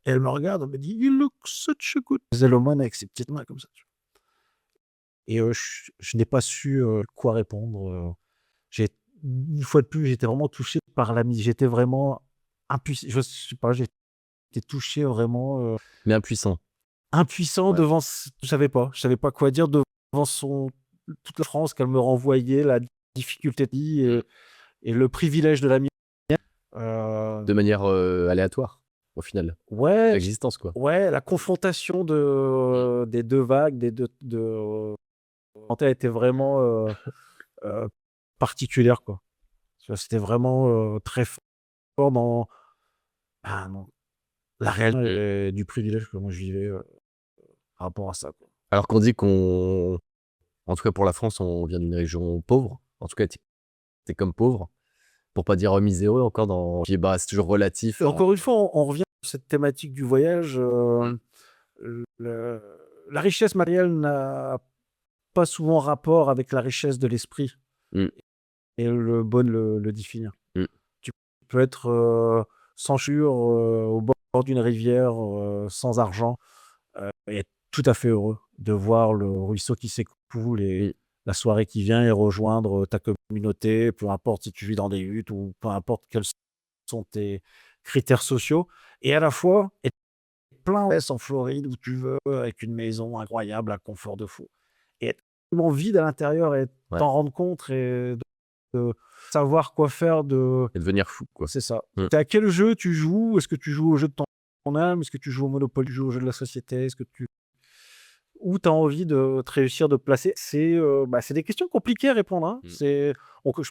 elle me regarde, elle me dit, "You look such a good." Elle faisait l'aumône avec ses petites mains comme ça. Tu vois. Et je n'ai pas su quoi répondre. Une fois de plus, j'étais vraiment touché par la misère. J'étais vraiment impuissant. Je sais pas, j'étais touché vraiment.
Mais impuissant.
Impuissant
Ouais.
devant. Je savais pas quoi dire devant toute la France qu'elle me renvoyait, la difficulté de vie et le privilège de la mienne.
De manière aléatoire, au final.
Ouais,
L'existence, quoi.
ouais, la confrontation des deux vagues, a été vraiment particulière, quoi. Tu vois, c'était vraiment très fort dans la réalité du privilège que moi je vivais par rapport à ça, quoi.
Alors qu'on dit en tout cas pour la France, on vient d'une région pauvre. En tout cas, t'es comme pauvre. Pour pas dire miséreux encore. Puis bah, c'est toujours relatif.
Et encore une fois, on revient sur cette thématique du voyage. La richesse matérielle n'a pas souvent rapport avec la richesse de l'esprit. Et le bon le définir. Tu peux être sans chure, au bord d'une rivière, sans argent, et être tout à fait heureux de voir le ruisseau qui s'écoule et la soirée qui vient et rejoindre ta communauté, peu importe si tu vis dans des huttes ou peu importe quels sont tes critères sociaux. Et à la fois, être plein en Floride où tu veux, avec une maison incroyable, un confort de fou. Et être tellement vide à l'intérieur et t'en rendre compte et de savoir quoi faire de.
Et devenir fou, quoi.
C'est ça. À quel jeu tu joues? Est-ce que tu joues au jeu de ton âme? Est-ce que tu joues au Monopoly? Tu joues au jeu de la société? Est-ce que où tu as envie de te réussir, de placer? C'est des questions compliquées à répondre. Hein. Je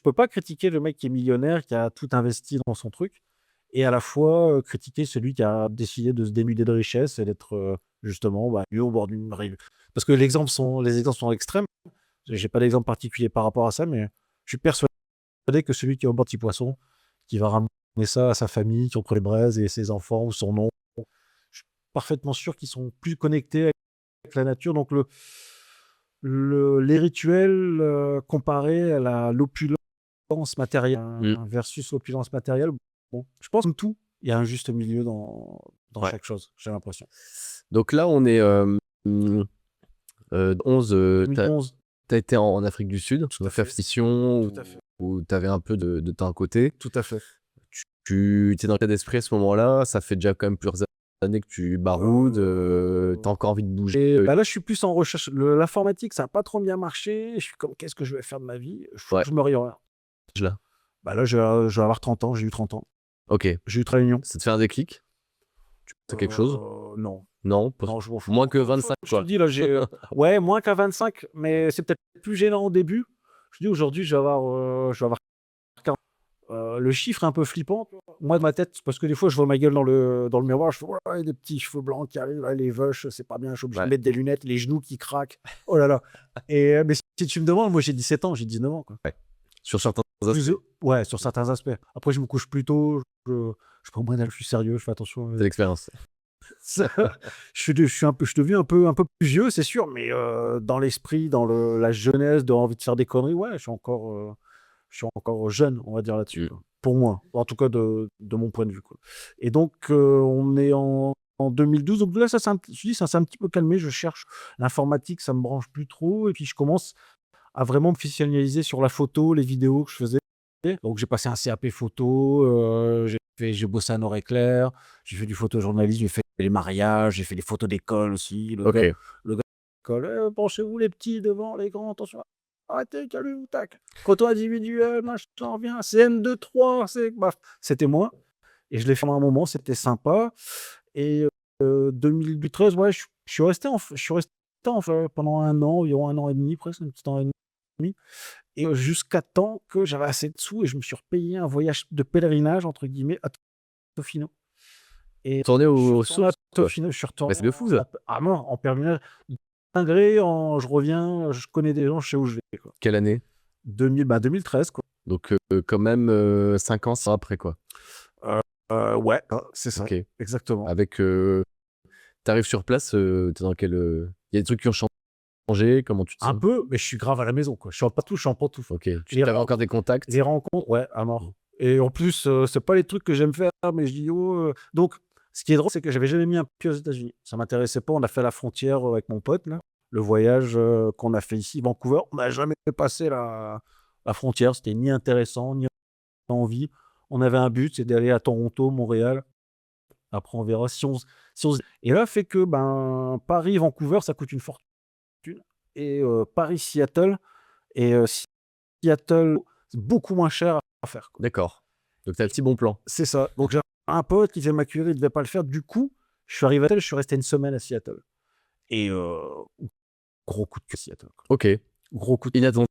peux pas critiquer le mec qui est millionnaire, qui a tout investi dans son truc, et à la fois critiquer celui qui a décidé de se dénuder de richesse et d'être justement mieux au bord d'une rive. Parce que les exemples sont extrêmes. J'ai pas d'exemple particulier par rapport à ça, mais je suis persuadé que celui qui est au bord de Petit Poisson, qui va ramener ça à sa famille, qui entre les braises et ses enfants ou son nom, je suis parfaitement sûr qu'ils sont plus connectés avec la nature. Donc les rituels comparés à l'opulence matérielle versus l'opulence matérielle, bon, je pense que tout, il y a un juste milieu dans chaque chose, j'ai l'impression.
Donc là, on est 11, t'as
2011.
as été en Afrique du Sud, tu as fait Mission
Tout à fait.
où tu avais un peu de temps à côté.
Tout à fait.
Tu es dans l'état d'esprit à ce moment-là, ça fait déjà quand même plusieurs années que tu baroudes, tu as encore envie de bouger.
Bah là, je suis plus en recherche. L'informatique, ça n'a pas trop bien marché. Je suis comme, qu'est-ce que je vais faire de ma vie?
Ouais.
Je me réoriente.
Là.
Bah là, je vais avoir 30 ans. J'ai eu 30 ans.
Ok,
J'ai eu très union.
ça te fait un déclic? Tu as quelque chose?
Non.
Non,
Non, je m'en fous.
moins que 25
Je te
quoi.
dis, là, j'ai. Ouais, moins qu'à 25, mais c'est peut-être plus gênant au début. Je dis, aujourd'hui, je vais avoir 40. Le chiffre est un peu flippant. Moi, de ma tête, parce que des fois, je vois ma gueule dans le miroir, je fais, ouais, des petits cheveux blancs qui arrivent, là, les vaches, c'est pas bien, je suis obligé de
Ouais.
mettre des lunettes, les genoux qui craquent. Oh là là. Mais si tu me demandes, moi, j'ai 17 ans, j'ai 19 ans, quoi.
Sur certains aspects,
Ouais, sur certains aspects. Après, je me couche plus tôt, je prends moins d'âge, je suis sérieux, je fais attention.
c'est l'expérience.
Je suis devenu un peu plus vieux, c'est sûr, mais dans l'esprit, dans la jeunesse, de envie de faire des conneries, ouais, je suis encore jeune, on va dire là-dessus, quoi. Pour moi, en tout cas de mon point de vue, quoi. Et donc, on est en 2012. Donc là, ça s'est un petit peu calmé. Je cherche l'informatique, ça me branche plus trop. Et puis, je commence à vraiment me spécialiser sur la photo, les vidéos que je faisais. Donc, j'ai passé un CAP photo, j'ai bossé à Nord-Éclair, j'ai fait du photojournalisme, j'ai fait les mariages, j'ai fait les photos d'école aussi. Le
Ok.
gars de l'école, penchez-vous les petits devant les grands, attention, arrêtez, calmez-vous, tac. Photo individuelle, machin, revient, CN23, c'était moi. Et je l'ai fait à un moment, c'était sympa. Et 2013, ouais, je suis resté pendant un an, environ un an et demi, presque un petit an et demi. Et jusqu'à temps que j'avais assez de sous et je me suis repayé un voyage de pèlerinage, entre guillemets, à Tofino. Et
Tourner
je suis
au
retourné à
source, quoi.
Tofino, je suis retourné
Mais c'est de fou, ça.
à mort, en pèlerinage. Dinguerie, je reviens, je connais des gens, je sais où je vais, quoi.
Quelle année?
2013, quoi.
Donc quand même 5 ans après quoi.
Ouais, c'est ça,
Ok.
exactement.
Avec t'arrives sur place, t'es dans quel il y a des trucs qui ont changé, comment tu te
Un
sens?
peu, mais je suis grave à la maison, quoi. Je suis en patouche, je suis en pantoufle.
Ok, tu
Les
avais
ren-
encore des contacts?
Les rencontres, ouais, à mort. Et en plus, c'est pas les trucs que j'aime faire, mais je dis, oh. Donc, ce qui est drôle, c'est que j'avais jamais mis un pied aux États-Unis. Ça m'intéressait pas. On a fait la frontière avec mon pote, là. Le voyage qu'on a fait ici, Vancouver, on n'a jamais passé la frontière. C'était ni intéressant, ni envie. On avait un but, c'est d'aller à Toronto, Montréal. Après, on verra si on. Et là, fait que Paris, Vancouver, ça coûte une fortune. Et Paris, Seattle. Et Seattle, c'est beaucoup moins cher à faire, quoi.
D'accord. Donc t'as un petit bon plan.
C'est ça. Donc, j'ai un pote qui faisait ma curie, il devait pas le faire. Du coup, je suis arrivé à Seattle, je suis resté une semaine à Seattle. Et gros coup de cœur, Seattle, quoi.
Ok.
Gros coup de
Inattendu.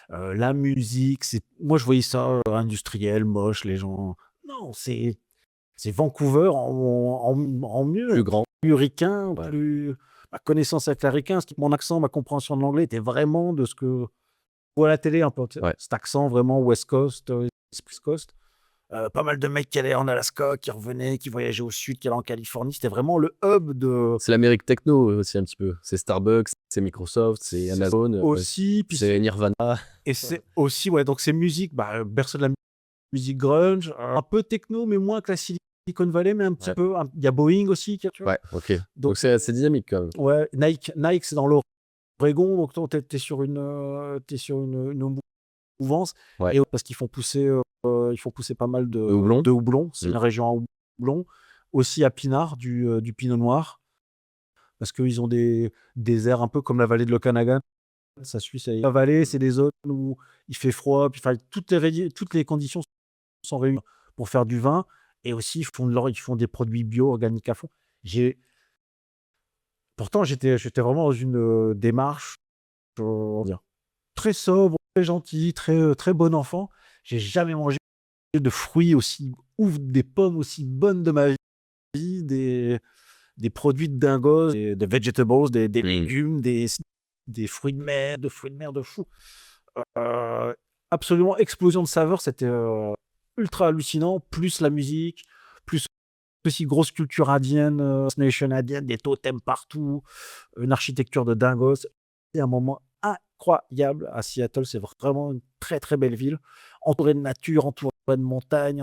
la musique, moi je voyais ça industriel, moche, les gens. Non, c'est Vancouver en mieux,
Plus grand.
plus ricain,
Ouais.
plus. Ma connaissance avec la ricain, mon accent, ma compréhension de l'anglais était vraiment de ce que je vois à la télé un peu. Tu sais.
Ouais.
Cet accent vraiment West Coast, East Coast. Pas mal de mecs qui allaient en Alaska, qui revenaient, qui voyageaient au sud, qui allaient en Californie. C'était vraiment le hub de.
C'est l'Amérique techno aussi un petit peu. C'est Starbucks, c'est Microsoft, c'est Amazon,
aussi. Puis
c'est Nirvana.
Et c'est aussi, ouais, donc c'est musique, berceau de la musique grunge, un peu techno, mais moins que la Silicon Valley, mais un petit
Ouais.
peu. Il y a Boeing aussi, tu vois.
Ouais, ok. Donc c'est assez dynamique quand même.
Ouais, Nike, c'est dans l'Oregon, donc toi, t'es sur une mouvance.
Ouais.
Et parce qu'ils font pousser pas mal de
houblon.
houblon. C'est une région à houblon. Aussi à Pinard, du pinot noir. Parce qu'ils ont des airs un peu comme la vallée de l'Okanagan. Ça suit, la vallée, c'est des zones où il fait froid, puis toutes les conditions sont réunies pour faire du vin. Et aussi, ils font des produits bio, organiques à fond. Pourtant, j'étais vraiment dans une démarche on va dire, très sobre, très gentil, très bon enfant. J'ai jamais mangé de fruits aussi ouf, des pommes aussi bonnes de ma vie, des produits de dingos, des vegetables, des légumes, des fruits de mer, de fou. Absolument explosion de saveurs, c'était ultra hallucinant, plus la musique, plus aussi grosse culture indienne, nation indienne, des totems partout, une architecture de dingos. C'est un moment incroyable à Seattle, c'est vraiment une très très belle ville, entourée de nature, entourée de montagnes,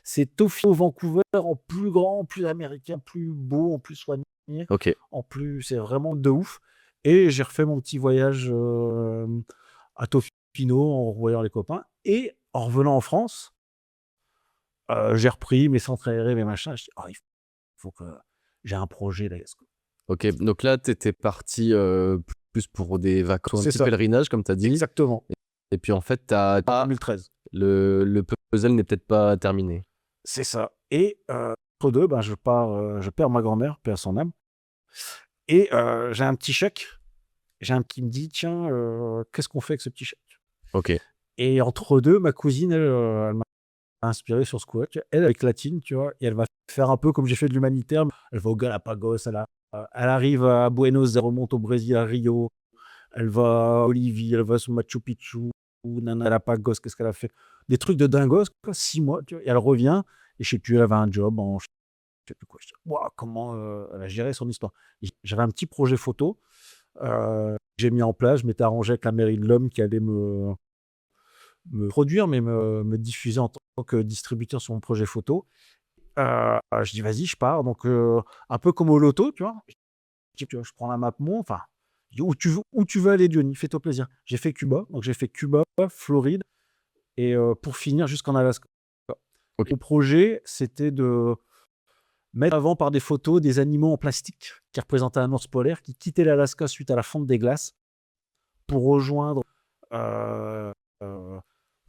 c'est Tofino, Vancouver en plus grand, en plus américain, plus beau, en plus soigné.
Ok.
En plus, c'est vraiment de ouf. Et j'ai refait mon petit voyage à Tofino en revoyant les copains. Et en revenant en France, j'ai repris mes centres aérés, mes machins. Je dis, il faut que j'ai un projet là.
Ok, donc là, tu étais parti plus pour des vacances, un
C'est
petit
ça.
pèlerinage, comme tu as dit.
Exactement.
Et puis en fait,
En 2013.
le puzzle n'est peut-être pas terminé.
C'est ça. Et entre deux, je perds ma grand-mère, paix à son âme. Et j'ai un petit chèque. J'ai un qui me dit, tiens, qu'est-ce qu'on fait avec ce petit chèque?
Ok.
Et entre deux, ma cousine, elle m'a inspiré sur ce coup-là. Elle, avec latine, tu vois, et elle va faire un peu comme j'ai fait de l'humanitaire. Elle va au Galapagos, elle arrive à Buenos Aires, elle remonte au Brésil, à Rio. Elle va à Bolivie, elle va sur Machu Picchu, Nana Galapagos, qu'est-ce qu'elle a fait? Des trucs de dingos, quoi, 6 mois, tu vois. Et elle revient, et je sais plus, elle avait un job en je sais plus quoi. Je dis, waouh, comment elle a géré son histoire. J'avais un petit projet photo, j'ai mis en place, je m'étais arrangé avec la mairie de l'Homme qui allait me produire, mais me diffuser en tant que distributeur sur mon projet photo. Je dis, vas-y, je pars. Donc, un peu comme au loto, tu vois. Je dis, tu vois, je prends la map monde, enfin, je dis, où tu veux aller, Diony, fais-toi plaisir. J'ai fait Cuba, donc j'ai fait Cuba, Floride, et pour finir jusqu'en Alaska.
Ok.
Le projet, c'était de mettre avant par des photos des animaux en plastique qui représentaient un ours polaire qui quittait l'Alaska suite à la fonte des glaces pour rejoindre euh, euh,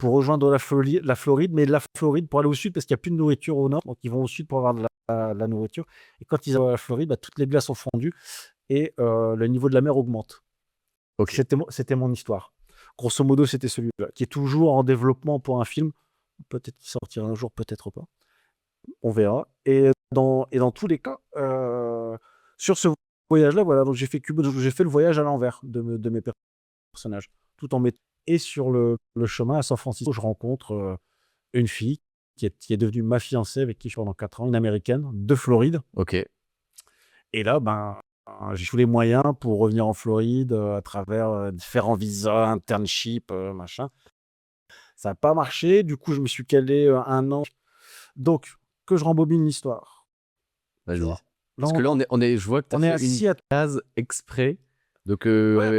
la Floride, mais de la Floride pour aller au sud parce qu'il n'y a plus de nourriture au nord, donc ils vont au sud pour avoir de la nourriture. Et quand ils arrivent à la Floride, toutes les glaces ont fondu et le niveau de la mer augmente.
Ok.
C'était mon histoire. Grosso modo, c'était celui-là, qui est toujours en développement pour un film. Peut-être qu'il sortira un jour, peut-être pas. On verra. Et dans tous les cas, sur ce voyage-là, voilà, donc j'ai fait Cuba, donc j'ai fait le voyage à l'envers de mes personnages, tout en mettant. Et sur le chemin à San Francisco, je rencontre une fille qui est devenue ma fiancée, avec qui je suis pendant 4 ans, une américaine de Floride.
Ok.
Et là, j'ai tous les moyens pour revenir en Floride à travers différents visas, internship, machin. Ça n'a pas marché. Du coup, je me suis calé 1 an. Donc, que je rembobine l'histoire.
Vas-y.
Tu vois.
Parce que là, je vois que tu
on est
as
à
fait une
6 à
case exprès. Donc,
Ouais,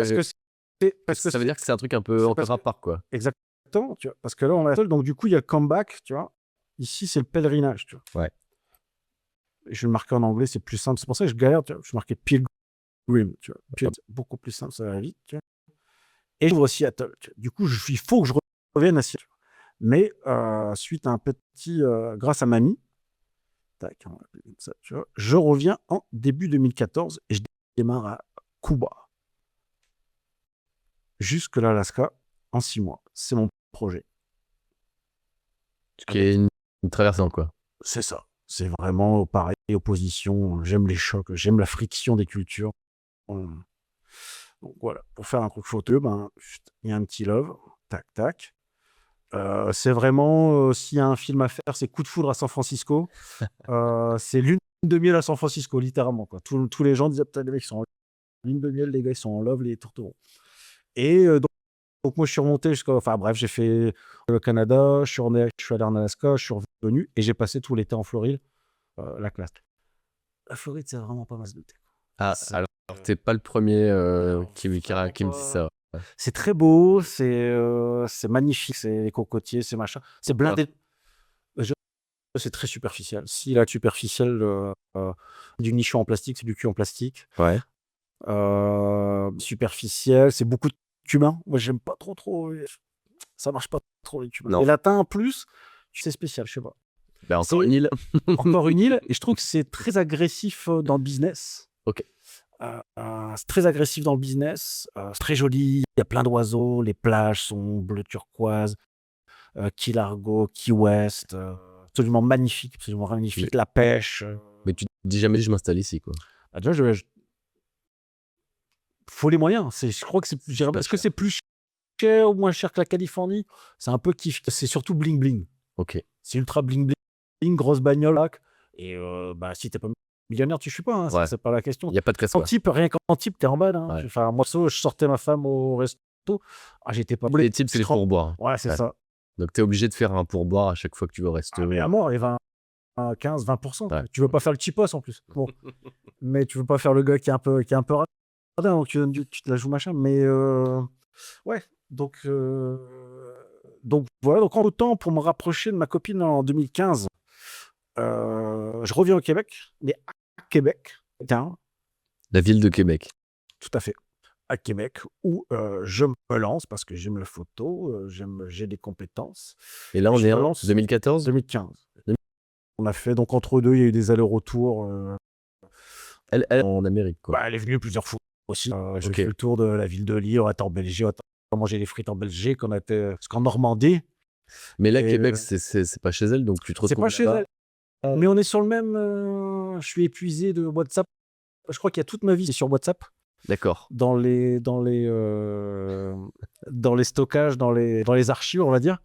parce que
ça veut dire que c'est un truc un peu
c'est
en
parce que-
part, quoi.
exactement, tu vois. Parce que là, on est seul. Donc, du coup, il y a le comeback, tu vois. Ici, c'est le pèlerinage, tu vois.
Ouais.
Et je vais le marquer en anglais, c'est plus simple. C'est pour ça que je galère, tu vois. Je marquais Pilgrim, tu vois. C'est beaucoup plus simple, ça va vite, tu vois. Et j'ouvre Seattle, tu vois. Du coup, il faut que je revienne à Seattle. Mais suite à un petit, grâce à mamie, tac, on va appeler comme ça, tu vois, je reviens en début 2014 et je démarre à Cuba. Jusque l'Alaska en 6 mois. C'est mon projet.
Ce qui est une traversée, quoi.
C'est ça. C'est vraiment pareil, opposition. J'aime les chocs, j'aime la friction des cultures. Donc voilà, pour faire un truc photo, il y a un petit love, tac, tac. C'est vraiment, s'il y a un film à faire, c'est Coup de foudre à San Francisco. C'est lune de miel à San Francisco, littéralement, quoi. Tous les gens disaient, putain, les mecs, ils sont en lune de miel, les gars, ils sont en love, les tourtereaux. Et donc moi, je suis remonté enfin bref, j'ai fait le Canada, je suis allé en Alaska, je suis revenu et j'ai passé tout l'été en Floride. La classe. La Floride, c'est vraiment pas mal de thé.
Ah,
C'est-
alors, t'es pas le premier qui me
vraiment
dit ça.
C'est très beau, c'est magnifique, c'est les cocotiers, c'est machin. C'est blindé. C'est très superficiel. Si la superficielle du nichon en plastique, c'est du cul en plastique.
Ouais.
Superficiel, c'est beaucoup de cubain. Moi, j'aime pas trop. Ça marche pas trop les cubains.
Non.
Les latins en plus, c'est spécial, je sais pas.
Ben, encore
C'est-
une île.
Encore une île, et je trouve que c'est très agressif dans le business.
Ok.
C'est très agressif dans le business. C'est très joli. Il y a plein d'oiseaux. Les plages sont bleu turquoise. Key Largo, Key West. Absolument magnifique. Absolument magnifique.
Mais-
La pêche.
Mais tu te dis jamais, je m'installe ici, quoi.
Déjà, faut les moyens. Je crois que c'est. Je dirais pas,
pas
est-ce que
cher.
c'est plus cher ou moins cher que la Californie? C'est un peu kiff. C'est surtout bling bling.
Ok.
C'est ultra bling bling, grosse bagnole. Là. Et si t'es pas millionnaire, tu suis pas. Hein,
Ouais.
c'est pas la question.
Il n'y a pas de casse,
En
quoi.
type, rien qu'en type, t'es en bas. Hein.
Ouais.
Enfin, moi, je sortais ma femme au resto. J'étais pas.
Les types, c'est les pourboires.
Ouais, c'est
Ouais.
ça.
Donc, t'es obligé de faire un pourboire à chaque fois que tu veux
Ah,
rester.
mais à mort, les 20, 15, 20%.
Ouais.
Tu veux pas faire le cheapos en plus. Bon. Mais tu veux pas faire le gars qui est un peu rapide. donc tu te la joues machin, mais ouais, donc voilà. Donc en temps, pour me rapprocher de ma copine en 2015, je reviens au Québec, mais à Québec, tiens,
La ville de Québec.
tout à fait, à Québec, où je me lance parce que j'aime la photo, j'ai des compétences.
Et là, on
Je
est
me
en
lance
2014.
2015. On a fait donc entre deux, il y a eu des allers-retours.
Elle en Amérique, quoi.
Bah, elle est venue plusieurs fois aussi. J'ai
Ok.
fait le tour de la ville de Lille, on a été en Belgique, on a mangé des frites en Belgique, on a été jusqu'en Normandie.
Mais là,
Et
Québec, c'est pas chez elle, donc tu te
c'est
retrouves
pas chez
là-bas.
elle. Mais on est sur le même. Je suis épuisé de WhatsApp. Je crois qu'il y a toute ma vie, c'est sur WhatsApp.
D'accord.
Dans les stockages, dans les archives, on va dire.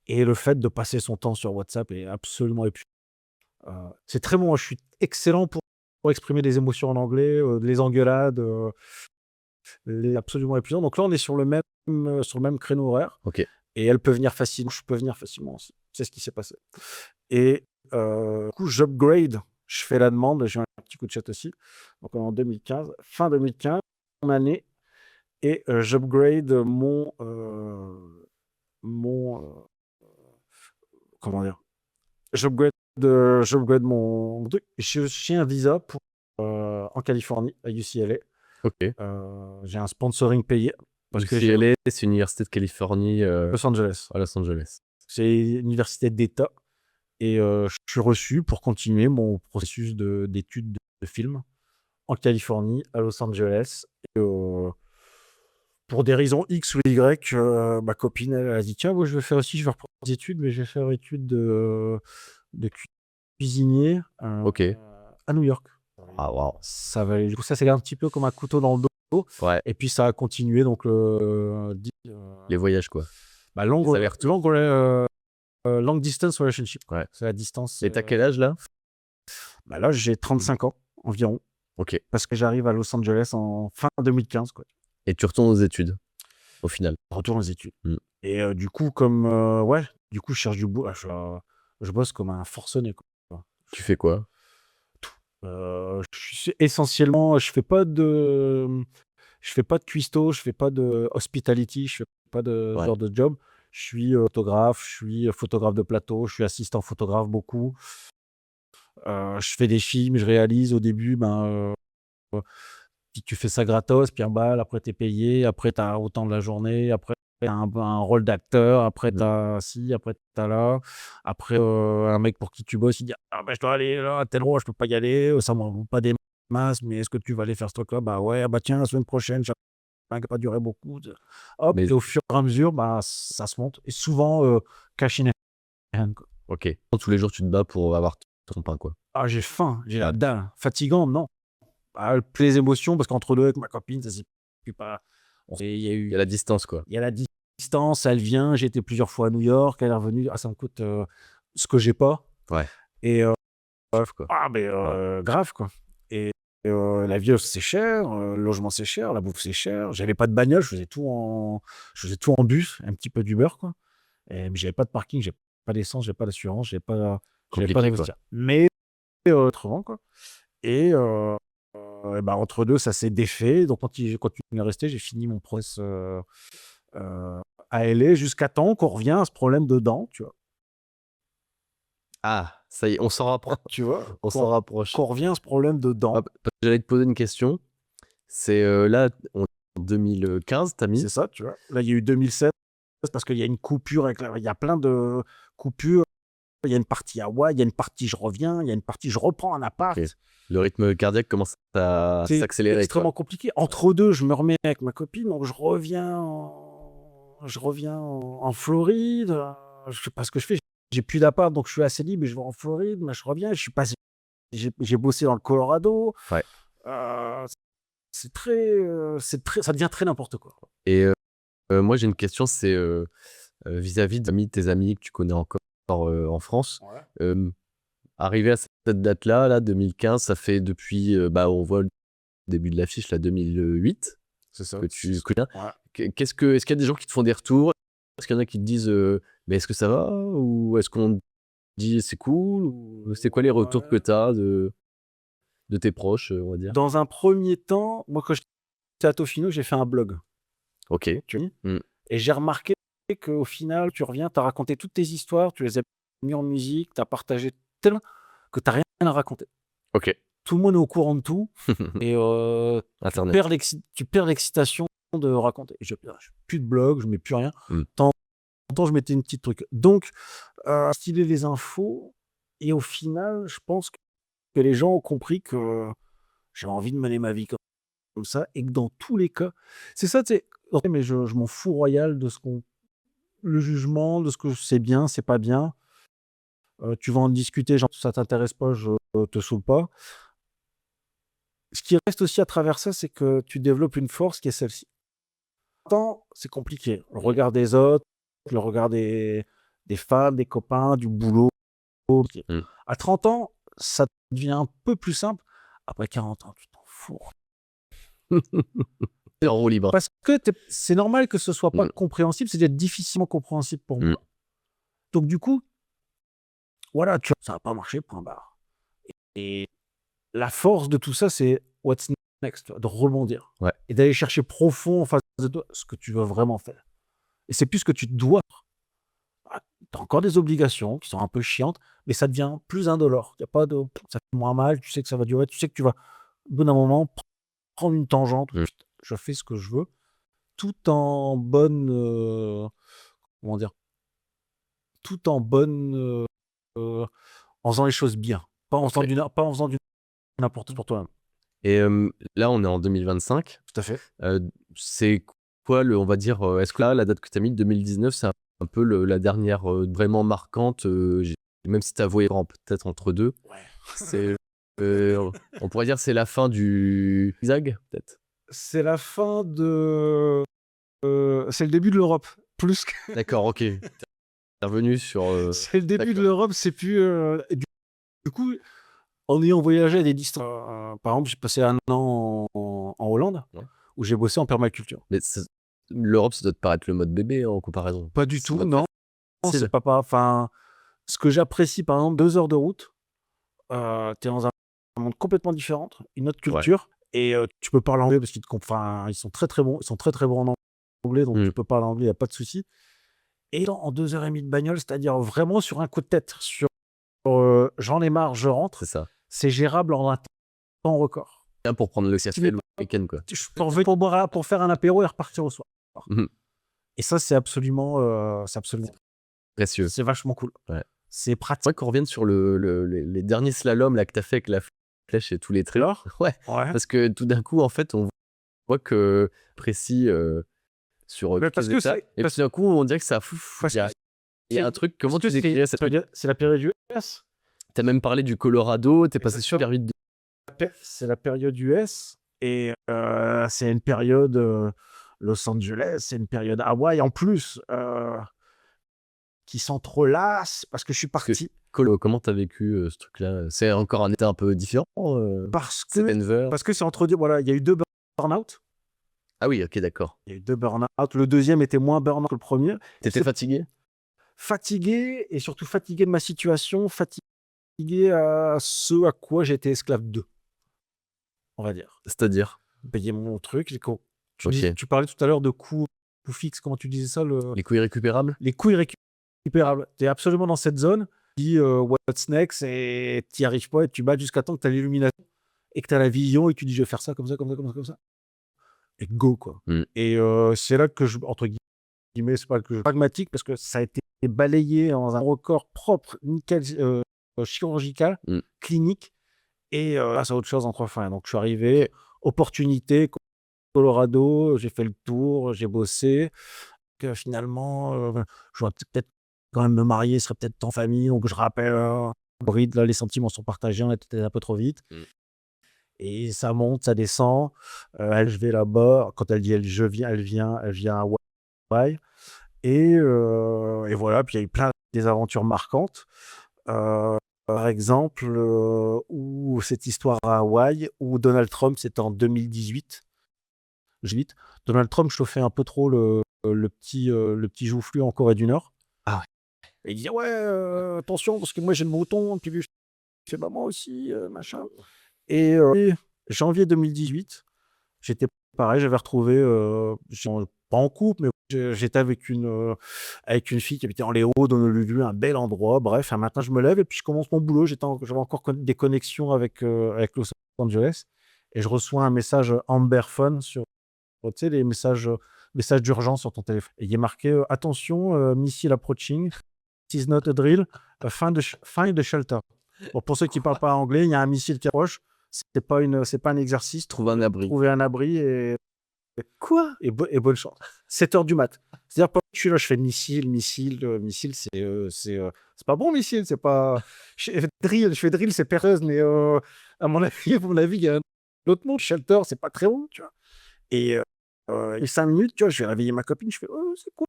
Et le fait de passer son temps sur WhatsApp est absolument épuisant. C'est très bon, je suis excellent pour exprimer des émotions en anglais, les engueulades, absolument épuisant. Donc là, on est sur le même créneau horaire.
Ok.
Et elle peut venir facilement, je peux venir facilement aussi. C'est ce qui s'est passé. Et du coup, j'upgrade, je fais la demande, j'ai eu un petit coup de chat aussi. Donc en 2015, fin 2015, mon année, et j'upgrade comment dire, j'upgrade mon truc. J'ai un visa pour en Californie, à UCLA.
Ok.
J'ai un sponsoring payé parce que j'ai
UCLA, c'est une université de Californie
Los Angeles.
à Los Angeles.
C'est une université d'État et je suis reçu pour continuer mon processus d'études de film en Californie, à Los Angeles. Et, pour des raisons X ou Y, ma copine, elle a dit tiens, moi je vais faire aussi, je vais reprendre des études, mais je vais faire études de cuisinier
Ok.
à New York.
Ah, waouh.
Ça va, du coup, ça c'est un petit peu comme un couteau dans le dos.
Ouais,
Et puis ça a continué donc
les voyages, quoi.
long
les allers-retours.
long distance relationship.
Ouais.
C'est la distance.
Et t'as quel âge, là?
Là, j'ai 35 ans environ
Ok.
parce que j'arrive à Los Angeles en fin 2015, quoi.
Et tu retournes aux études, au final.
Je retourne aux études.
Mm.
Et du coup, comme je cherche du boulot. Je bosse comme un forcené, quoi.
Tu fais quoi?
Essentiellement, je fais pas de cuistot, je fais pas de hospitality, je fais pas de
Ouais.
genre de job. Je suis photographe, je suis photographe de plateau, je suis assistant photographe beaucoup. Je fais des films, je réalise au début, puis tu fais ça gratos, puis un bal, après t'es payé, après t'as autant de la journée, après t'as un rôle d'acteur, après t'as ci, après t'as là, après un mec pour qui tu bosses, il dit ah je dois aller là à tel endroit, je peux pas y aller, ça m'en pas des masses, mais est-ce que tu vas aller faire ce truc-là? Bah ouais, tiens, la semaine prochaine, ça va pas durer beaucoup. Hop,
Mais
et au fur et à mesure, ça se monte, et souvent cash in hand, quoi.
ok. Tous les jours, tu te bats pour avoir ton pain, quoi.
Ah, j'ai faim, j'ai la dalle. Fatigant, non. Les émotions, parce qu'entre deux, avec ma copine, ça s'est pas. Il y a
Il y a la distance, quoi.
il y a la distance, elle vient. J'ai été plusieurs fois à New York, elle est revenue. Ah, ça me coûte ce que j'ai pas.
Ouais.
Et
Bref, quoi.
grave, quoi. Et la vie, c'est cher, le logement, c'est cher, la bouffe, c'est cher. J'avais pas de bagnole, je faisais tout en bus, un petit peu d'Uber, quoi. Mais j'avais pas de parking, j'avais pas d'essence, j'avais pas d'assurance, j'avais pas
Compliqué,
d'investir. Mais autrement, quoi. Et entre deux, ça s'est défait. Donc, quand tu es resté, j'ai fini mon process à LA jusqu'à temps qu'on revient à ce problème de dents, tu vois.
Ah, ça y est, on s'en rapproche.
Tu vois,
On s'en rapproche.
qu'on revient à ce problème de dents.
Ah, j'allais te poser une question. C'est là, en 2015, t'as mis.
C'est ça, tu vois. Là, il y a eu 2007 parce qu'il y a une coupure. Il y a plein de coupures. Il y a une partie à Hawaï, il y a une partie je reviens, il y a une partie je reprends un appart.
Ok. Le rythme cardiaque commence à
C'est
s'accélérer.
extrêmement compliqué. Entre deux, je me remets avec ma copine, donc je reviens en Floride. Je sais pas ce que je fais. J'ai plus d'appart, donc je suis assez libre. Je vais en Floride, mais je reviens. Je suis passé. J'ai bossé dans le Colorado.
Ouais.
C'est très, ça devient très n'importe quoi.
Et moi, j'ai une question, c'est vis-à-vis de tes amis que tu connais encore en France.
Ouais.
Arrivé à cette date-là, là, 2015, ça fait depuis, on voit le début de l'affiche, là, 2008,
C'est ça.
que tu connais.
Ouais.
Est-ce qu'il y a des gens qui te font des retours? Est-ce qu'il y en a qui te disent mais est-ce que ça va? Ou est-ce qu'on te dit c'est cool? Ou c'est quoi les retours que tu as de tes proches, on va dire?
Dans un premier temps, moi, quand à Tofino, j'ai fait un blog.
Ok.
Tu vois.
Mm.
Et j'ai remarqué qu'au final, tu reviens, tu as raconté toutes tes histoires, tu les as mis en musique, tu as partagé tellement que tu n'as rien à raconter.
Ok.
Tout le monde est au courant de tout et
Internet.
tu perds l'excitation de raconter. Et j'ai plus de blog, je mets plus rien.
Mm.
De temps en temps, je mettais une petite truc. Donc, styler les infos et au final, je pense que les gens ont compris que j'avais envie de mener ma vie comme ça et que dans tous les cas, c'est ça, tu sais, mais je m'en fous royal de ce qu'on le jugement, de ce que c'est bien, c'est pas bien. Tu vas en discuter, genre ça t'intéresse pas, je te saoule pas. Ce qui reste aussi à travers ça, c'est que tu développes une force qui est celle-ci. Tant c'est compliqué. Le regard des autres, le regard des femmes, des copains, du boulot.
Mm.
À 30 ans, ça devient un peu plus simple. Après 40 ans, tu t'en fous.
C'est en roue libre.
Parce que c'est normal que ce soit pas
Mm.
compréhensible, c'est d'être difficilement compréhensible pour
Mm.
moi. Donc du coup, voilà, ça va pas marcher, point barre. Et la force de tout ça, c'est what's next, tu vois, de rebondir.
Ouais.
Et d'aller chercher profond en face de toi ce que tu veux vraiment faire. Et c'est plus ce que tu dois. Tu as encore des obligations qui sont un peu chiantes, mais ça devient plus indolore. Y a pas de, ça fait moins mal, tu sais que ça va durer, tu sais que tu vas, au bout d'un moment, prendre une tangente.
Mm.
Je fais ce que je veux, tout en bonne, comment dire, tout en bonne, en faisant les choses bien, pas en faisant du n'importe quoi pour toi-même.
Et là, on est en 2025.
Tout à fait.
C'est quoi on va dire, est-ce que là, la date que tu as mis, 2019, c'est un peu la dernière vraiment marquante, même si tu as voyant peut-être entre deux.
Ouais.
C'est, on pourrait dire c'est la fin du zigzag, peut-être.
C'est la fin de, c'est le début de l'Europe, plus que.
D'accord, ok. T'es revenu sur.
C'est le début de
d'accord.
l'Europe, c'est plus. Du coup, en ayant voyagé à des distances, par exemple, j'ai passé un an en Hollande,
Ouais.
où j'ai bossé en permaculture.
Mais l'Europe, ça doit te paraître le mode bébé en comparaison.
Pas du
C'est
tout,
pas
non.
facile.
C'est pas. Enfin, ce que j'apprécie, par exemple, 2 heures de route, t'es dans un monde complètement différent, une autre
Ouais.
culture, et tu peux parler anglais parce qu'ils ils sont très très bons, en anglais, donc tu peux parler anglais, y a pas de souci. Et en 2 heures et demie de bagnole, c'est-à-dire vraiment sur un coup de tête, sur j'en ai marre, je rentre,
C'est ça.
c'est gérable en un temps record.
Bien pour prendre le café
mets
le week-end, quoi.
Je peux revenir pour faire un apéro et repartir au soir.
Mhm.
Et ça, c'est absolument
Précieux.
c'est vachement cool.
Ouais.
C'est
C'est
pratique.
vrai qu'on revienne sur les derniers slaloms là, que tu as fait avec la flèche et tous les trailers. Ouais.
Ouais.
Parce que tout d'un coup, en fait, on voit que précis sur
Mais
toutes
parce
les
que
étapes.
c'est-
Et
parce-
puis d'un coup, on dirait que ça fout.
parce
Il y a,
que
il y a un
c'est-
truc. Comment
parce
tu
que c'est-
décrirais cette.
c'est la période US.
Tu as même parlé du Colorado, tu es passé
Exactement.
super vite.
C'est la période US et c'est une période Los Angeles, c'est une période Hawaï en plus qui s'entrelacent parce que je suis parti.
Comment tu as vécu ce truc-là? C'est encore un état un peu différent.
Parce
C'est
que
Denver.
c'est entre deux. Voilà, il y a eu 2 burn-out.
Ah oui, ok, d'accord.
Il y a eu 2 burn-out. Le deuxième était moins burn-out que le premier.
T'étais fatigué?
Fatigué et surtout fatigué de ma situation, fatigué à ce à quoi j'étais esclave de, on va dire.
C'est-à-dire
Payer mon truc.
Ok.
Tu parlais tout à l'heure de coûts fixes, comment tu disais ça
Les coups irrécupérables?
les coûts irrécupérables. Tu es absolument dans cette zone. Tu dis what's next et tu n'y arrives pas et tu bats jusqu'à temps que tu as l'illumination et que tu as la vision et que tu dis je vais faire ça comme ça, comme ça, comme ça, comme ça. Et go, quoi.
Mm.
Et c'est là que entre guillemets, c'est pas que je pragmatique parce que ça a été balayé dans un record propre, nickel, chirurgical, clinique. Et là, c'est autre chose entre fin. Donc je suis arrivé, opportunité, Colorado, j'ai fait le tour, j'ai bossé. Que finalement, je vais peut-être quand même me marier, ce serait peut-être en famille. Donc je rappelle, Bride, là, les sentiments sont partagés, on était un peu trop vite. Et ça monte, ça descend. Elle, je vais là-bas. Quand elle dit elle, je viens, elle vient à Hawaï. Et voilà, puis il y a eu plein des aventures marquantes. Par exemple, où cette histoire à Hawaï, où Donald Trump, c'était en 2018. Donald Trump chauffait un peu trop le petit joufflu en Corée du Nord.
Ah ouais.
Et il disait ouais, attention, parce que moi j'ai le mouton, puis lui, je fais bah, moi aussi, machin. Et janvier 2018, j'étais pareil, j'avais retrouvé, pas en couple, mais j'étais avec une fille qui habitait en les Hauts d'Honolulu, un bel endroit. Bref, un matin, je me lève et puis je commence mon boulot. J'avais encore des connexions avec Los Angeles et je reçois un message Amber Phone sur, tu sais, les messages d'urgence sur ton téléphone. Et il est marqué attention, missile approaching, this is not a drill, find the shelter. Bon, pour ceux qui ne parlent pas anglais, il y a un missile qui approche. C'est pas un exercice.
Trouver un abri.
Trouver un abri et bonne chance. 7h du mat. C'est-à-dire, pendant que je suis là, je fais missile, c'est pas bon, missile, c'est pas. Je fais drill, c'est perceuse, mais à mon avis, il y a un autre mot. Shelter, c'est pas très bon, tu vois. Et 5 minutes, tu vois, je vais réveiller ma copine, je fais c'est quoi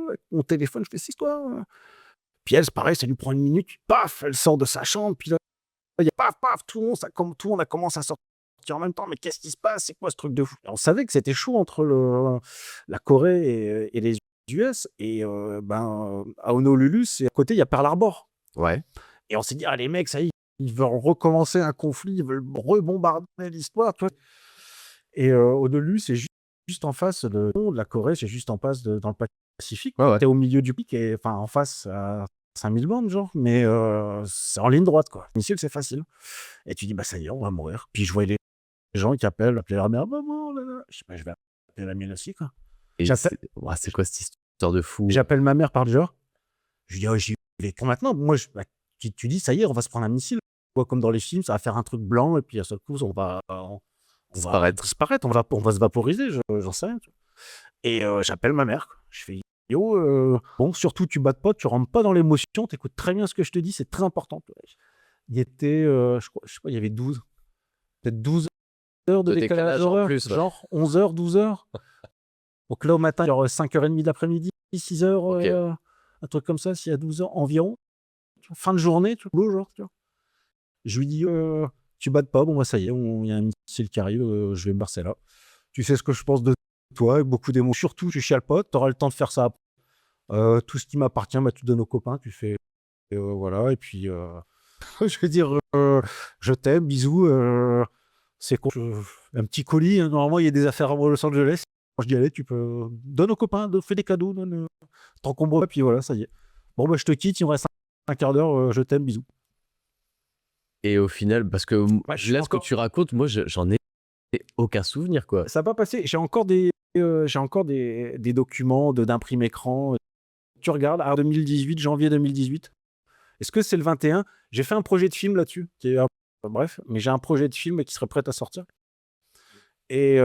avec mon téléphone, je fais c'est quoi. Puis elle, c'est pareil, ça lui prend 1 minute, paf, elle sort de sa chambre, puis là, il y a paf, tout le monde a commencé à sortir en même temps, mais qu'est-ce qui se passe? C'est quoi ce truc de fou? Et on savait que c'était chaud entre la Corée et les US, et à Honolulu, à côté, il y a Pearl Harbor.
Ouais.
Et on s'est dit, les mecs, ça y est, ils veulent recommencer un conflit, ils veulent rebombarder l'histoire, tu vois. Et Honolulu, c'est juste en face de la Corée, c'est juste en face dans le Pacifique.
Ouais.
T'es au milieu du pic, et enfin en face à 5000 bornes, genre, mais c'est en ligne droite, quoi. Missile, c'est facile. Et tu dis, ça y est, on va mourir. Puis je voyais les gens qui appelaient leur mère, maman, là, là. Je sais pas, je vais appeler la mienne aussi, quoi.
Et c'est quoi cette histoire de fou?
J'appelle ma mère par genre. Je lui dis, j'y vais. Pour maintenant, moi, tu dis, ça y est, on va se prendre un missile. Comme dans les films, ça va faire un truc blanc, et puis à ce coup, on va disparaître, on va se vaporiser, j'en sais rien. Et j'appelle ma mère, quoi. Je fais, yo, bon, surtout, tu battes pas, tu rentres pas dans l'émotion, t'écoutes très bien ce que je te dis, c'est très important. Il était, je sais pas, il y avait peut-être 12 heures de décalage horaire, genre 11h, 12h. Donc là, au matin, il y aura 5h30 de l'après-midi, 6h, un truc comme ça, s'il y a 12h environ. Fin de journée, tu vois, genre, tu vois. Je lui dis, tu battes pas, bon, ça y est, il y a un missile qui arrive, je vais me barrer là. Tu sais ce que je pense de toi, avec beaucoup d'émotions. Surtout, tu chiales pas, t'auras le temps de faire ça après. Tout ce qui m'appartient, tu donnes aux copains, tu fais, voilà, et puis, je veux dire, je t'aime, bisous, c'est con. Un petit colis, hein, normalement, il y a des affaires à Los Angeles. Quand je dis, allez, tu peux, donne aux copains, fais des cadeaux, t'encombres, et puis voilà, ça y est. Bon, je te quitte, il me reste un quart d'heure, je t'aime, bisous.
Et au final, parce que là, ce que tu racontes, moi, j'en ai aucun souvenir, quoi.
Ça n'a pas passé. J'ai encore des documents d'imprime écran. Tu regardes, 2018, janvier 2018. Est-ce que c'est le 21? J'ai fait un projet de film là-dessus. Bref, mais j'ai un projet de film qui serait prêt à sortir. Et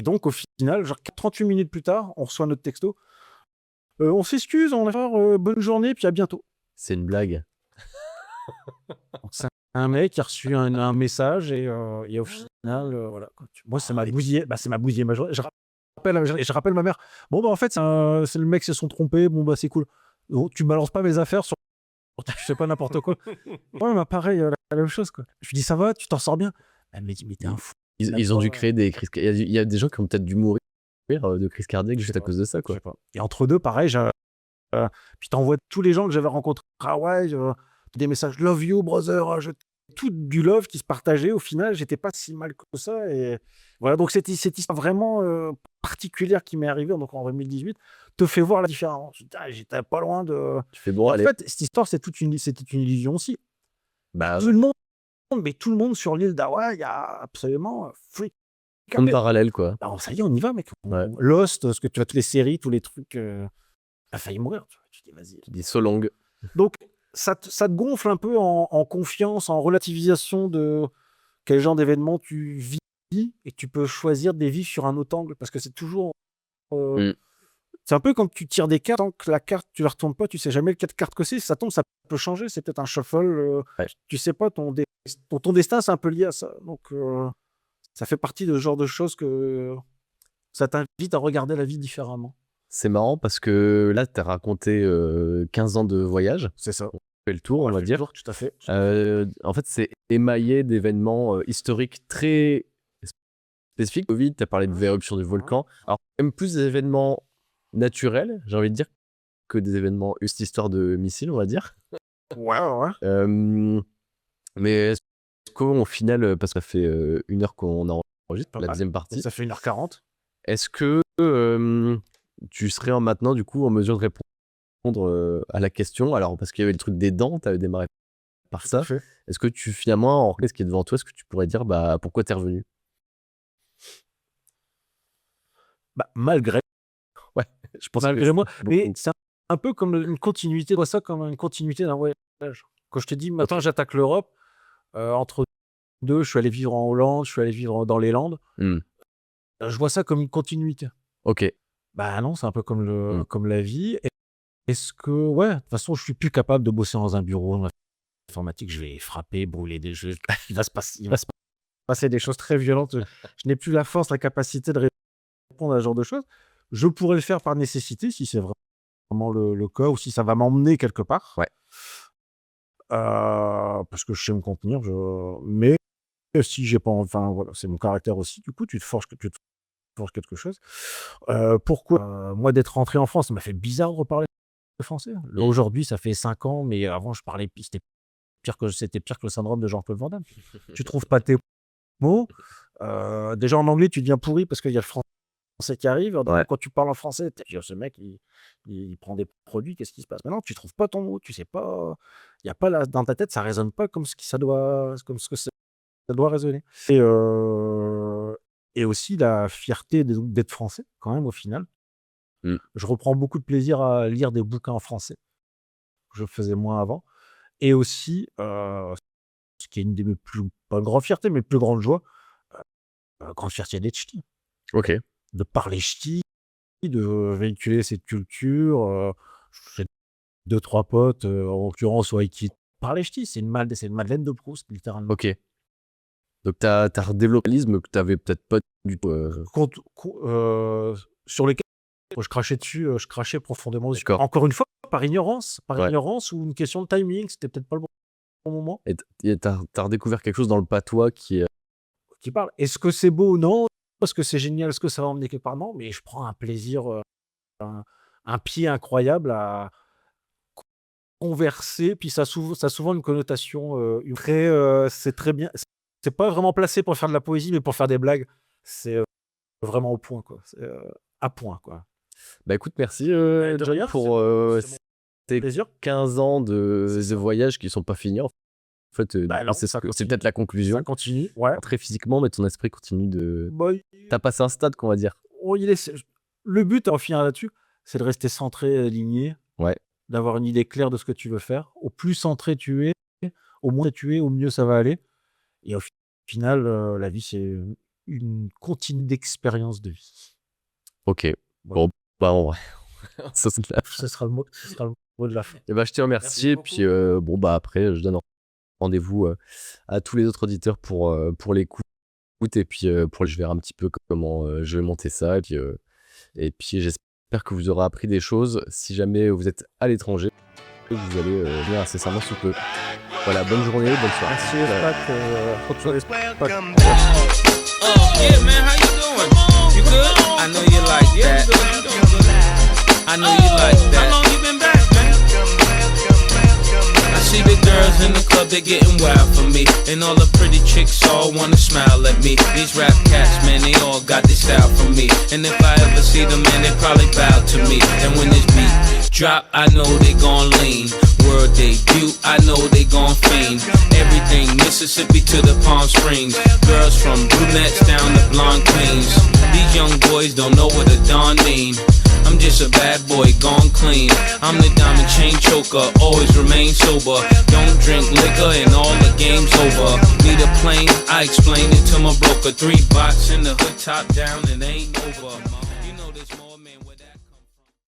donc, au final, genre 38 minutes plus tard, on reçoit notre texto. On s'excuse, on va faire bonne journée, puis à bientôt.
C'est une blague.
C'est un mec qui a reçu un message et au final, voilà. Moi, c'est ma bousillé. C'est ma bousillé ma journée. Je rappelle ma mère. Bon, en fait, c'est le mec qui se sont trompés. Bon, c'est cool. Donc, tu balances pas mes affaires sur. Tu fais pas n'importe quoi. Ouais, pareil, la même chose, quoi. Je lui dis, ça va, tu t'en sors bien. Elle me dit, mais t'es un fou.
Ils ont dû créer des crises. Il y a des gens qui ont peut-être dû mourir de crise cardiaque juste à cause de ça, quoi.
Et entre deux, pareil, puis t'envoies tous les gens que j'avais rencontrés à Hawaï, des messages love you brother, tout du love qui se partageait. Au final, j'étais pas si mal que ça, et voilà. Donc cette histoire vraiment particulière qui m'est arrivée donc en 2018 te fait voir la différence. J'étais pas loin de.
Tu fais bon, allez.
En fait, cette histoire, c'était une illusion aussi. Tout le monde sur l'île d'Hawaï a absolument freak.
Comme parallèle, quoi.
Ça y est, on y va, mec.
Ouais.
Lost, ce que tu vois, toutes les séries, tous les trucs, a failli mourir. Tu dis, vas-y.
Tu dis so long.
Donc, ça te gonfle un peu en confiance, en relativisation de quel genre d'événement tu vis, et tu peux choisir de les vivre sur un autre angle, parce que c'est toujours. C'est un peu quand tu tires des cartes, tant que la carte, tu la retournes pas, tu sais jamais quelle carte que c'est. Si ça tombe, ça peut changer. C'est peut-être un shuffle. Tu sais pas, ton destin, c'est un peu lié à ça. Donc, ça fait partie de ce genre de choses que ça t'invite à regarder la vie différemment.
C'est marrant parce que là, tu as raconté 15 ans de voyage.
C'est ça.
On fait le tour, on va dire.
Tout à fait.
En fait, c'est émaillé d'événements historiques très spécifiques. Covid, tu as parlé de l'éruption du volcan. Alors, même plus des événements naturels, j'ai envie de dire, que des événements, cette histoire de missiles, on va dire.
Ouais.
Mais est-ce qu'au final, parce que ça fait 1 heure qu'on a enregistre
Pas
la
mal.
deuxième partie.
Ça fait 1h40.
Est-ce que tu serais maintenant du coup en mesure de répondre à la question? Alors parce qu'il y avait le truc des dents, tu avais démarré par ça.
Fait.
Est-ce que tu finalement, en regardant ce qui est devant toi, est-ce que tu pourrais dire bah pourquoi t'es revenu?
Bah, malgré
Je pense
Malgré moi, mais
beaucoup.
c'est un peu comme une continuité, je vois ça comme une continuité d'un voyage. Quand je te dis maintenant j'attaque l'Europe, entre deux, je suis allé vivre en Hollande, je suis allé vivre dans les Landes,
Mmh.
je vois ça comme une continuité.
OK.
Bah non, c'est un peu comme
Mmh.
comme la vie. Est-ce que ouais, de toute façon, je suis plus capable de bosser dans un bureau, dans l'informatique, je vais frapper, brûler des jeux. Il va se passer des choses très violentes. Je n'ai plus la force, la capacité de répondre à ce genre de choses. Je pourrais le faire par nécessité si c'est vraiment le cas ou si ça va m'emmener quelque part.
Ouais.
Parce que je sais me contenir. Mais si j'ai pas, enfin voilà, c'est mon caractère aussi. Du coup, tu te forces quelque chose. Pourquoi moi d'être rentré en France, ça m'a fait bizarre de reparler français. Là, aujourd'hui, ça fait 5 ans, mais avant, c'était pire que le syndrome de Jean-Claude Van Damme. Tu trouves pas tes mots. Déjà en anglais, tu deviens pourri parce qu'il y a le français qui arrive.
Ouais.
Quand tu parles en français, tu dis, ce mec, il prend des produits, qu'est-ce qui se passe? Maintenant, tu trouves pas ton mot, tu sais pas. Il y a pas dans ta tête, ça résonne pas comme ce que ça doit résonner. Et aussi la fierté d'être français, quand même, au final.
Mmh.
Je reprends beaucoup de plaisir à lire des bouquins en français. Je faisais moins avant. Et aussi, ce qui est une de mes pas une grande fierté, mais plus grande joie, grande fierté d'être ch'ti.
OK.
De parler ch'ti, de véhiculer cette culture. J'ai 2-3 potes, en l'occurrence, ouais, qui parlent ch'ti. C'est une Madeleine de Proust, littéralement.
OK. Donc t'as redéveloppé l'isme que t'avais peut-être pas du tout.
Sur lesquels je crachais dessus, je crachais profondément dessus.
D'accord.
Encore une fois, par ignorance
Ouais.
ou une question de timing, c'était peut-être pas le bon moment.
Et t'as redécouvert quelque chose dans le patois qui est.
Qui parle. Est-ce que c'est beau? Non. Est-ce que c'est génial? Est-ce que ça va emmener quelque part? Non, mais je prends un plaisir, un pied incroyable à converser. Puis ça a souvent une connotation très. C'est très bien. C'est pas vraiment placé pour faire de la poésie, mais pour faire des blagues. C'est vraiment au point, quoi. C'est à point, quoi.
Bah écoute, merci
De
Johnny,
rien,
pour
c'est mon
tes
plaisir.
15 ans
C'est
de
ça.
voyage qui sont pas finis. En fait,
Bah non,
c'est
ça continue.
peut-être la conclusion.
Ça continue. Ouais.
Très physiquement, mais ton esprit continue de.
Bah,
T'as passé un stade, qu'on va dire.
le but, en finir là-dessus, c'est de rester centré, aligné.
Ouais.
D'avoir une idée claire de ce que tu veux faire. Au plus centré tu es, au moins tu es, au mieux ça va aller. Et au final, la vie, c'est une continue d'expérience de vie.
OK.
Voilà.
Bon, bah en vrai. Ça, c'est de la.
Ce sera le mot de la fin.
Et bah, je te remercie.
Merci
Et
beaucoup.
puis, bon, bah après, je donne rendez-vous à tous les autres auditeurs pour l'écoute. Et puis, je verrai un petit peu comment je vais monter ça. Et puis j'espère que vous aurez appris des choses. Si jamais vous êtes à l'étranger, vous allez venir incessamment sous peu. Voilà, bonne journée, bonne soirée.
Merci, Espac.
Welcome back.
Yeah, man, how you doing? You good? I know you like that. I know you like that. How long you been back, man? I see the girls in the club, they're getting wild for me. And all the pretty chicks all wanna smile at me. These rap cats, man, they all got this style from me. And if I ever see them, man, they probably bow to me. And when this beat drop, I know they gon' lean. World debut, I know they gon' fiend. Everything Mississippi to the Palm Springs. Girls from brunettes down to blonde queens. These young boys don't know what a Don mean. I'm just a bad boy gone clean. I'm the diamond chain choker, always remain sober. Don't drink liquor and all the game's over. Need a plane, I explain it to my broker. 3 box in the hood, top down, and ain't over.